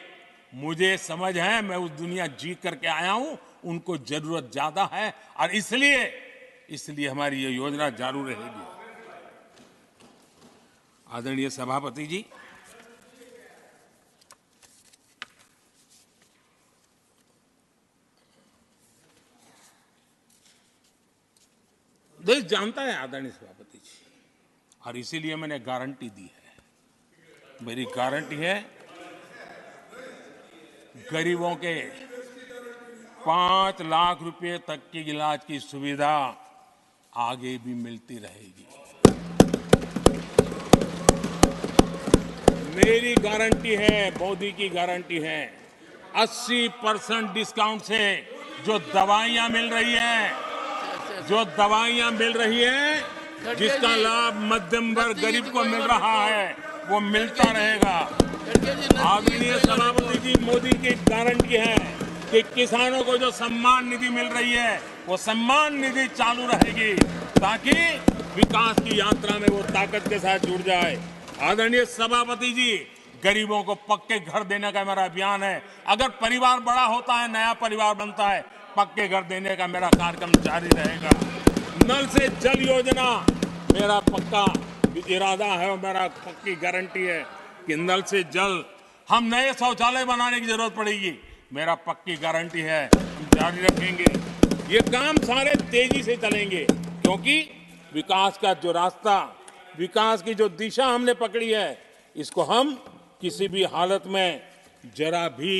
मुझे समझ है, मैं उस दुनिया जी करके आया हूं, उनको जरूरत ज्यादा है। और इसलिए हमारी ये योजना जारी रहेगी। आदरणीय सभापति जी, देश जानता है आदरणीय सभापति जी, और इसीलिए मैंने गारंटी दी है। मेरी गारंटी है, गरीबों के 5 लाख रुपए तक की इलाज की सुविधा आगे भी मिलती रहेगी। मेरी गारंटी है, मोदी की गारंटी है। 80% डिस्काउंट से जो दवाइयां मिल रही हैं, जो दवाइयां मिल रही हैं, जिसका लाभ मध्यम वर्ग गरीब को मिल रहा है, वो मिलता रहेगा। आदरणीय सभापति जी, मोदी की गारंटी है कि किसानों को जो सम्मान निधि मिल रही है, वो सम्मान निधि चालू रहेगी ताकि विकास की यात्रा में वो ताकत के साथ जुड़ जाए। आदरणीय सभापति जी, गरीबों को पक्के घर देने का मेरा अभियान है। अगर परिवार बड़ा होता है, नया परिवार बनता है, पक्के घर देने का मेरा कार्यक्रम जारी रहेगा। नल से जल योजना मेरा पक्का इरादा है और मेरा पक्की गारंटी है कि नल से जल, हम नए शौचालय बनाने की जरूरत पड़ेगी, मेरा पक्की गारंटी है, हम जारी रखेंगे। ये काम सारे तेजी से चलेंगे क्योंकि विकास का जो रास्ता, विकास की जो दिशा हमने पकड़ी है, इसको हम किसी भी हालत में जरा भी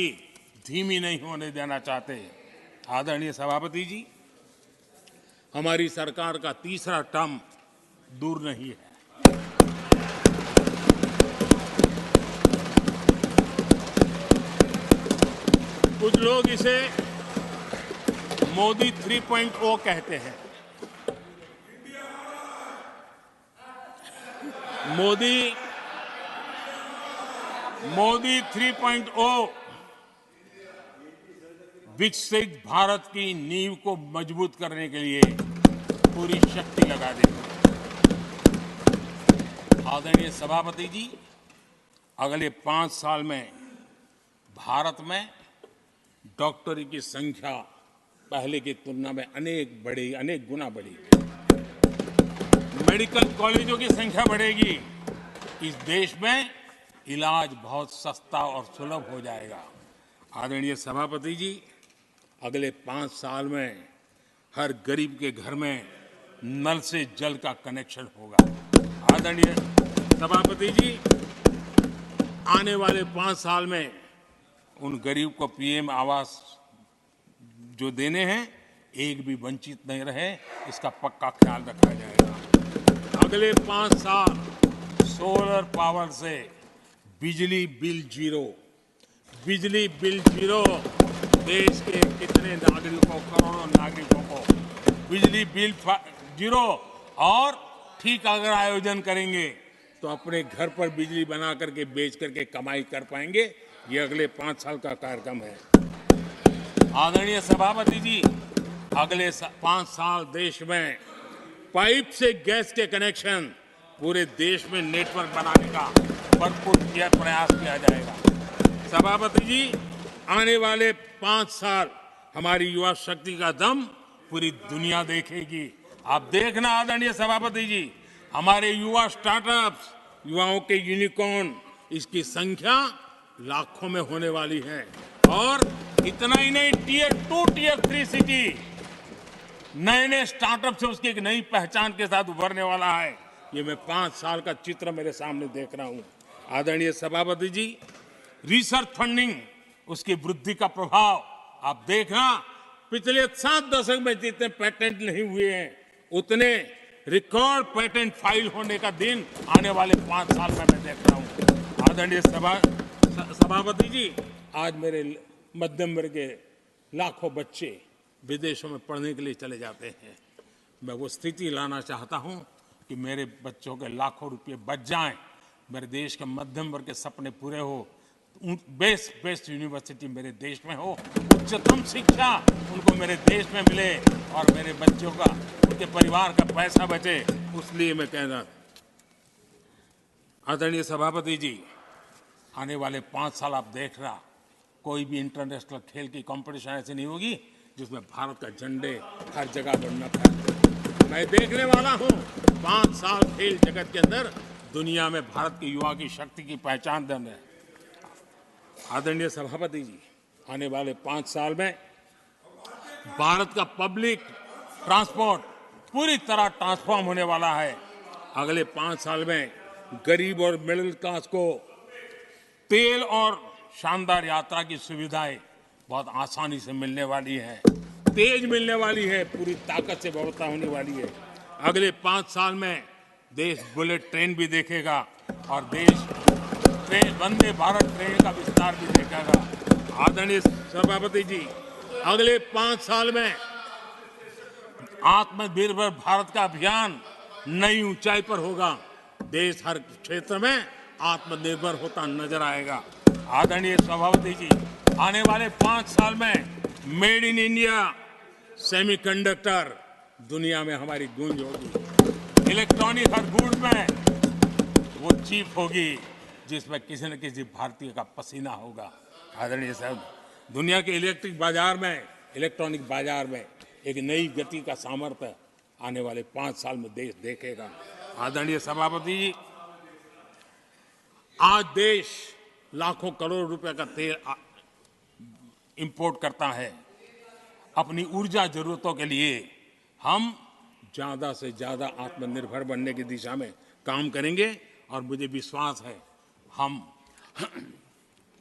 धीमी नहीं होने देना चाहते। आदरणीय सभापति जी, हमारी सरकार का तीसरा टर्म दूर नहीं है। कुछ लोग इसे मोदी 3.0 कहते हैं। मोदी 3.0 विकसित भारत की नींव को मजबूत करने के लिए पूरी शक्ति लगा देंगे। आदरणीय सभापति जी, अगले 5 साल में भारत में डॉक्टरी की संख्या पहले की तुलना में अनेक गुना बढ़ेगी। मेडिकल कॉलेजों की संख्या बढ़ेगी। इस देश में इलाज बहुत सस्ता और सुलभ हो जाएगा। आदरणीय सभापति जी, अगले 5 साल में हर गरीब के घर में नल से जल का कनेक्शन होगा। आदरणीय सभापति जी, आने वाले 5 साल में उन गरीब को पीएम आवास जो देने हैं, एक भी वंचित नहीं रहे, इसका पक्का ख्याल रखा जाएगा। अगले 5 साल सोलर पावर से बिजली बिल जीरो, बिजली बिल जीरो। देश के कितने नागरिकों, करोड़ों नागरिकों को बिजली बिल जीरो। और ठीक अगर आयोजन करेंगे तो अपने घर पर बिजली बना करके बेच करके कमाई कर पाएंगे। ये अगले 5 साल का कार्यक्रम है। आदरणीय सभापति जी, अगले 5 साल देश में पाइप से गैस के कनेक्शन, पूरे देश में नेटवर्क बनाने का भरपूर प्रयास किया जाएगा। सभापति जी, आने वाले 5 साल हमारी युवा शक्ति का दम पूरी दुनिया देखेगी। आप देखना आदरणीय सभापति जी, हमारे युवा स्टार्टअप्स, युवाओं के यूनिकॉर्न, इसकी संख्या लाखों में होने वाली है। और इतना ही नहीं, टियर 2, टियर 3 सिटी नए स्टार्टअप से उसकी एक नई पहचान के साथ उभरने वाला है। ये मैं 5 साल का चित्र मेरे सामने देख रहा हूं। आदरणीय सभापति जी, रिसर्च फंडिंग, उसकी वृद्धि का प्रभाव आप देखना। पिछले 7 दशक में जितने पेटेंट नहीं हुए हैं, उतने रिकॉर्ड पेटेंट फाइल होने का दिन आने वाले 5 साल में मैं देख रहा हूं। आदरणीय सभापति जी, आज मेरे मध्यम वर्ग के लाखों बच्चे विदेशों में पढ़ने के लिए चले जाते हैं। मैं वो स्थिति लाना चाहता हूं कि मेरे बच्चों के लाखों रुपए बच जाएं, मेरे देश के मध्यम वर्ग के सपने पूरे हो, बेस्ट यूनिवर्सिटी मेरे देश में हो, उच्चतम शिक्षा उनको मेरे देश में मिले और मेरे बच्चों का, उनके परिवार का पैसा बचे। इसलिए मैं कह रहा, आदरणीय सभापति जी, आने वाले 5 साल आप देख रहा, कोई भी इंटरनेशनल खेल की कंपटीशन ऐसी नहीं होगी जिसमें भारत का झंडे हर जगह बढ़ना था। मैं देखने वाला हूं 5 साल खेल जगत के अंदर दुनिया में भारत के युवा की शक्ति की पहचान देने। आदरणीय सभापति जी, आने वाले 5 साल में भारत का पब्लिक ट्रांसपोर्ट पूरी तरह ट्रांसफॉर्म होने वाला है। अगले 5 साल में गरीब और मिडिल क्लास को तेल और शानदार यात्रा की सुविधाएं बहुत आसानी से मिलने वाली है, तेज मिलने वाली है, पूरी ताकत से व्यवस्था होने वाली है। अगले 5 साल में देश बुलेट ट्रेन भी देखेगा और देश वंदे भारत ट्रेन का विस्तार भी देखेगा। आदरणीय सभापति जी, अगले 5 साल में आत्मनिर्भर भारत का अभियान नई ऊंचाई पर होगा। देश हर क्षेत्र में आत्मनिर्भर होता नजर आएगा। आदरणीय सभापति जी, आने वाले 5 साल में मेड इन इंडिया सेमीकंडक्टर दुनिया में हमारी गूंज होगी। इलेक्ट्रॉनिक हर गुड्स में वो चीप होगी जिसमें किसी न किसी भारतीय का पसीना होगा। आदरणीय साहब, दुनिया के इलेक्ट्रॉनिक बाजार में एक नई गति का सामर्थ्य आने वाले 5 साल में देश देखेगा। आदरणीय सभापति जी, आज देश लाखों करोड़ रुपए का तेल इंपोर्ट करता है। अपनी ऊर्जा जरूरतों के लिए हम ज्यादा से ज्यादा आत्मनिर्भर बनने की दिशा में काम करेंगे और मुझे विश्वास है हम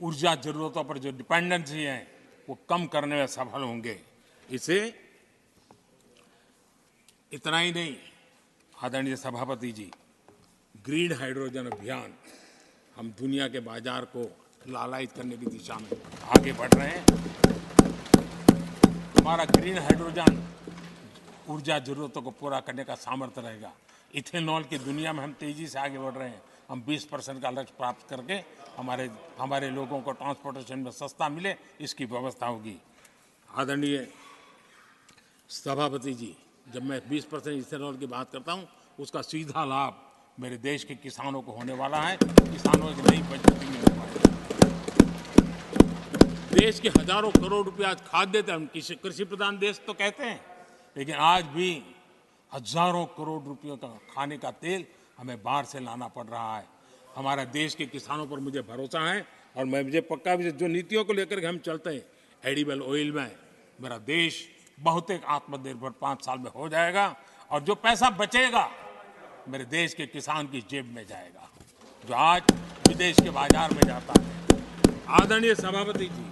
ऊर्जा जरूरतों पर जो डिपेंडेंसी है वो कम करने में सफल होंगे। इसे इतना ही नहीं, आदरणीय सभापति जी, ग्रीन हाइड्रोजन अभियान हम दुनिया के बाजार को लालायित करने की दिशा में आगे बढ़ रहे हैं। हमारा ग्रीन हाइड्रोजन ऊर्जा जरूरतों को पूरा करने का सामर्थ्य रहेगा। इथेनॉल की दुनिया में हम तेजी से आगे बढ़ रहे हैं। हम 20% का लक्ष्य प्राप्त करके हमारे लोगों को ट्रांसपोर्टेशन में सस्ता मिले, इसकी व्यवस्था होगी। आदरणीय सभापति जी, जब मैं 20% इथेनॉल की बात करता हूं, उसका सीधा लाभ मेरे देश के किसानों को होने वाला है। किसानों की नई बचत मिलने वाली है। देश के हजारों करोड़ रुपए आज खाद्य तेल, हम कृषि प्रधान देश तो कहते हैं, लेकिन आज भी हजारों करोड़ रुपयों का खाने का तेल हमें बाहर से लाना पड़ रहा है। हमारा देश के किसानों पर मुझे भरोसा है और मुझे पक्का भी जो नीतियों को लेकर के हम चलते हैं, एडिबल ऑयल में मेरा देश बहुत एक आत्मनिर्भर 5 साल में हो जाएगा और जो पैसा बचेगा मेरे देश के किसान की जेब में जाएगा, जो आज विदेश के बाजार में जाता है। आदरणीय सभापति जी,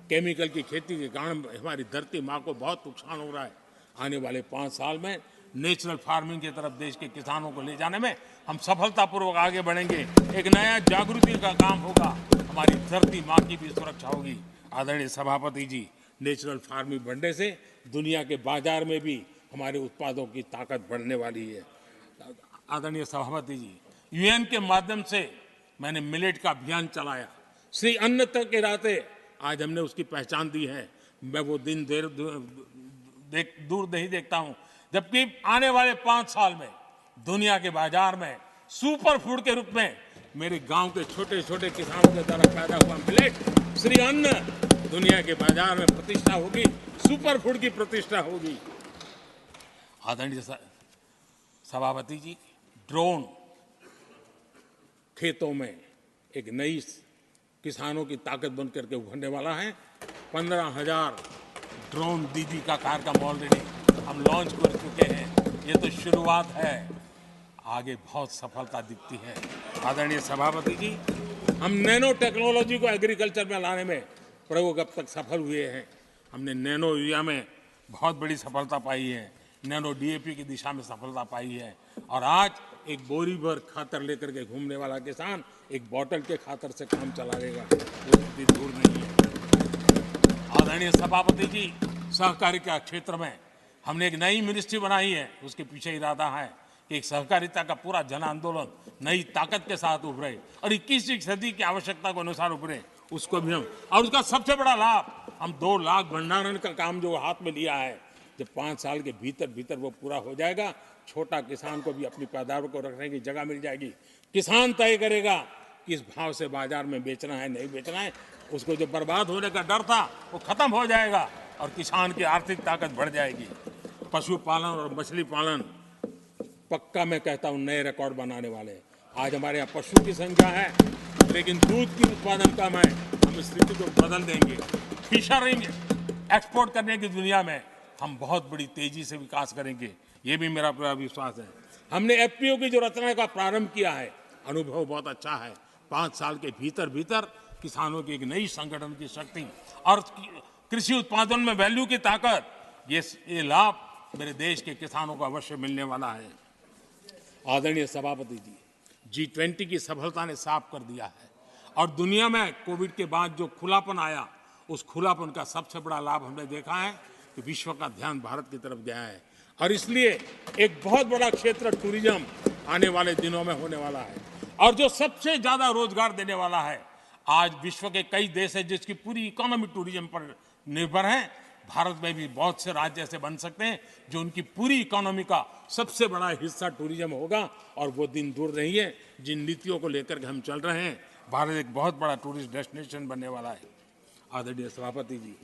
केमिकल की खेती के कारण हमारी धरती माँ को बहुत नुकसान हो रहा है। आने वाले 5 साल में नेचुरल फार्मिंग की तरफ देश के किसानों को ले जाने में हम सफलतापूर्वक आगे बढ़ेंगे। एक नया जागृति का काम होगा, हमारी धरती माँ की भी सुरक्षा होगी। आदरणीय सभापति जी, नेचुरल फार्मिंग बढ़ने से दुनिया के बाजार में भी हमारे उत्पादों की ताकत बढ़ने वाली है। आदरणीय सभापति जी, यूएन के माध्यम से मैंने मिलेट का अभियान चलाया। श्री अन्न तक के राते आज हमने उसकी पहचान दी है। मैं वो दिन दूर नहीं देखता हूं जबकि आने वाले 5 साल में दुनिया के बाजार में सुपर फूड के रूप में मेरे गांव के छोटे छोटे किसानों के द्वारा पैदा हुआ मिलेट, श्री अन्न, दुनिया के बाजार में प्रतिष्ठा होगी, सुपर फूड की प्रतिष्ठा होगी। आदरणीय सभापति जी, ड्रोन खेतों में एक नई किसानों की ताकत बन करके उभरने वाला है। 15,000 ड्रोन दीदी का कार्यक्रम ऑलरेडी हम लॉन्च कर चुके हैं। ये तो शुरुआत है, आगे बहुत सफलता दिखती है। आदरणीय सभापति जी, हम नैनो टेक्नोलॉजी को एग्रीकल्चर में लाने में प्रयोग अब तक सफल हुए हैं। हमने नैनो यूरिया में बहुत बड़ी सफलता पाई है, नैनो डीएपी की दिशा में सफलता पाई है और आज एक बोरी भर खातर लेकर के घूमने वाला किसान एक बोतल के खातर से काम चला लेगा, वो स्थिति दूर नहीं है। आदरणीय सभापति जी, सहकारिता क्षेत्र में हमने एक नई मिनिस्ट्री बनाई है। उसके पीछे इरादा है कि एक सहकारिता का पूरा जन आंदोलन नई ताकत के साथ उभरे और 21वीं सदी की आवश्यकता के अनुसार उभरे, उसको भी हम, और उसका सबसे बड़ा लाभ, हम 2 लाख भंडारण का काम जो हाथ में लिया है, जब 5 साल के भीतर वो पूरा हो जाएगा, छोटा किसान को भी अपनी पैदावार को रखने की जगह मिल जाएगी। किसान तय करेगा किस भाव से बाजार में बेचना है, नहीं बेचना है। उसको जो बर्बाद होने का डर था वो खत्म हो जाएगा और किसान की आर्थिक ताकत बढ़ जाएगी। पशुपालन और मछली पालन पक्का मैं कहता हूं नए रिकॉर्ड बनाने वाले। आज हमारे यहाँ पशु की संख्या है लेकिन दूध की उत्पादन कम है। हम इस स्थिति को बदल देंगे। फिशरिंग एक्सपोर्ट करने की दुनिया में हम बहुत बड़ी तेजी से विकास करेंगे, ये भी मेरा पूरा विश्वास है। हमने एफपीओ की जो रचना का प्रारंभ किया है, अनुभव बहुत अच्छा है। 5 साल के भीतर किसानों की एक नई संगठन की शक्ति और कृषि उत्पादन में वैल्यू की ताकत, ये लाभ मेरे देश के किसानों को अवश्य मिलने वाला है। आदरणीय सभापति जी, G20 की सफलता ने साफ कर दिया है और दुनिया में कोविड के बाद जो खुलापन आया उस खुलापन का सबसे बड़ा लाभ हमने देखा है कि विश्व का ध्यान भारत की तरफ गया है और इसलिए एक बहुत बड़ा क्षेत्र टूरिज्म आने वाले दिनों में होने वाला है और जो सबसे ज्यादा रोजगार देने वाला है। आज विश्व के कई देश हैं जिसकी पूरी इकोनॉमी टूरिज्म पर निर्भर है। भारत में भी बहुत से राज्य ऐसे बन सकते हैं जो उनकी पूरी इकोनॉमी का सबसे बड़ा हिस्सा टूरिज्म होगा और वो दिन दूर नहीं है जिन नीतियों को लेकर के हम चल रहे हैं। भारत एक बहुत बड़ा टूरिस्ट डेस्टिनेशन बनने वाला है। आदरणीय सभापति जी,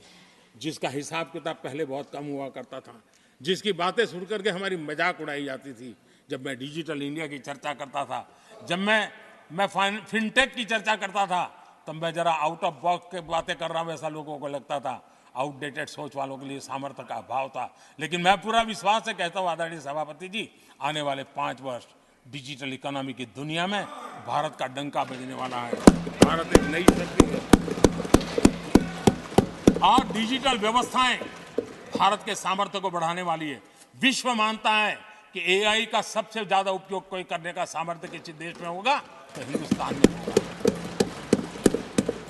जिसका हिसाब किताब पहले बहुत कम हुआ करता था, जिसकी बातें सुन करके हमारी मजाक उड़ाई जाती थी, जब मैं डिजिटल इंडिया की चर्चा करता था, जब मैं फिनटेक की चर्चा करता था, तब मैं जरा आउट ऑफ बॉक्स के बातें कर रहा हूं ऐसा लोगों को लगता था। आउटडेटेड सोच वालों के लिए सामर्थ्य का अभाव था। लेकिन मैं पूरा विश्वास से कहता हूं आदरणीय सभापति जी, आने वाले 5 वर्ष डिजिटल इकोनॉमी की दुनिया में भारत का डंका बजने वाला है। भारत एक नई शक्ति है और डिजिटल व्यवस्थाएं भारत के सामर्थ्य को बढ़ाने वाली है। विश्व मानता है कि एआई का सबसे ज्यादा उपयोग कोई करने का सामर्थ्य किसी देश में होगा तो हिंदुस्तान में होगा।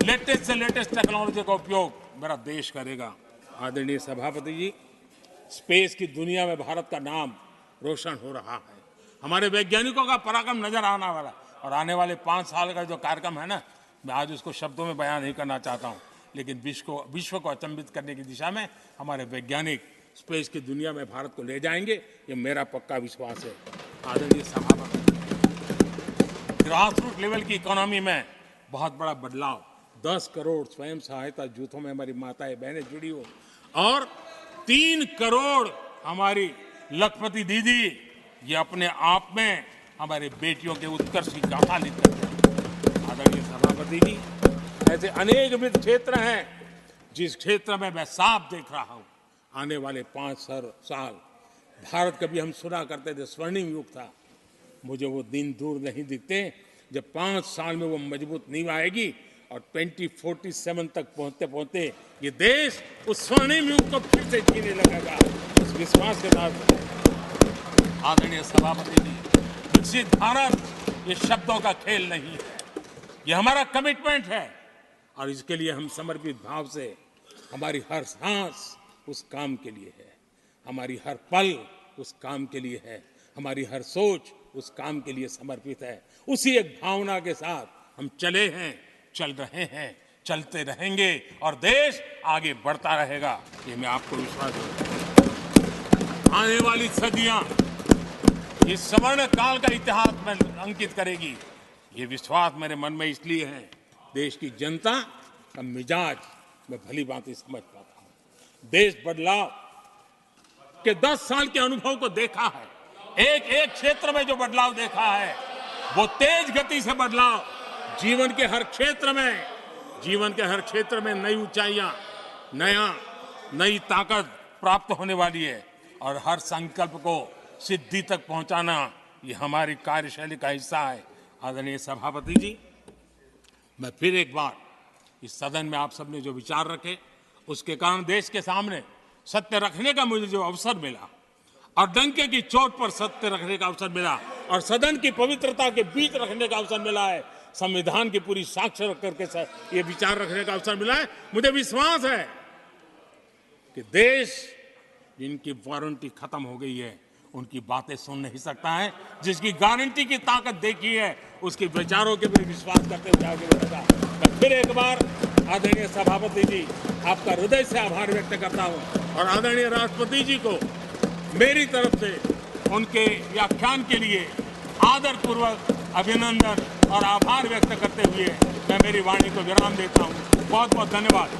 लेटेस्ट से लेटेस्ट टेक्नोलॉजी का उपयोग मेरा देश करेगा। आदरणीय सभापति जी, स्पेस की दुनिया में भारत का नाम रोशन हो रहा है। हमारे वैज्ञानिकों का पराक्रम नजर आने वाला और आने वाले 5 साल का जो कार्यक्रम है ना, मैं आज उसको शब्दों में बयान नहीं करना चाहता हूं, लेकिन विश्व को अचंभित करने की दिशा में हमारे वैज्ञानिक स्पेस की दुनिया में भारत को ले जाएंगे, ये मेरा पक्का विश्वास है। आदरणीय सभापति, ग्रासरूट लेवल की इकोनॉमी में बहुत बड़ा बदलाव, 10 करोड़ स्वयं सहायता जूथों में हमारी माताएं बहनें जुड़ी हो और 3 करोड़ हमारी लखपति दीदी, ये अपने आप में हमारे बेटियों के उत्कर्ष की गाथा लिखते हैं। आदरणीय सभापति जी, ऐसे अनेक विविध क्षेत्र हैं जिस क्षेत्र में मैं साफ देख रहा हूं आने वाले 5 साल भारत, कभी हम सुना करते थे स्वर्णिम युग था, मुझे वो दिन दूर नहीं दिखते जब 5 साल में वो मजबूत नींव आएगी और 2047 तक पहुंचते पहुंचते ये देश उस स्वर्णिम युग को फिर से जीने लगेगा। उस विश्वास के साथ आदरणीय सभापति जी, विकसित भारत ये शब्दों का खेल नहीं है, ये हमारा कमिटमेंट है और इसके लिए हम समर्पित भाव से, हमारी हर सांस उस काम के लिए है, हमारी हर पल उस काम के लिए है, हमारी हर सोच उस काम के लिए समर्पित है। उसी एक भावना के साथ हम चले हैं, चल रहे हैं, चलते रहेंगे और देश आगे बढ़ता रहेगा, ये मैं आपको विश्वास दूं। आने वाली सदियां इस स्वर्ण काल का इतिहास में अंकित करेगी, ये विश्वास मेरे मन में इसलिए है, देश की जनता का मिजाज मैं भली भांति समझ पाता हूं। देश बदलाव के 10 साल के अनुभव को देखा है, एक क्षेत्र में जो बदलाव देखा है वो तेज गति से बदलाव जीवन के हर क्षेत्र में नई ऊंचाइयां, नई ताकत प्राप्त होने वाली है और हर संकल्प को सिद्धि तक पहुंचाना ये हमारी कार्यशैली का हिस्सा है। आदरणीय सभापति जी, मैं फिर एक बार इस सदन में आप सबने जो विचार रखे उसके कारण देश के सामने सत्य रखने का मुझे जो अवसर मिला और डंके की चोट पर सत्य रखने का अवसर मिला और सदन की पवित्रता के बीच रखने का अवसर मिला है, संविधान की पूरी साक्ष्य रख करके ये विचार रखने का अवसर मिला है, मुझे विश्वास है कि देश जिनकी वारंटी खत्म हो गई है उनकी बातें सुन नहीं सकता है, जिसकी गारंटी की ताकत देखी है उसके विचारों के भी विश्वास करते हुए आगे बढ़ेगा। मैं फिर एक बार आदरणीय सभापति जी आपका हृदय से आभार व्यक्त करता हूं और आदरणीय राष्ट्रपति जी को मेरी तरफ से उनके व्याख्यान के लिए आदरपूर्वक अभिनंदन और आभार व्यक्त करते हुए मैं मेरी वाणी को विराम देता हूं। बहुत बहुत धन्यवाद।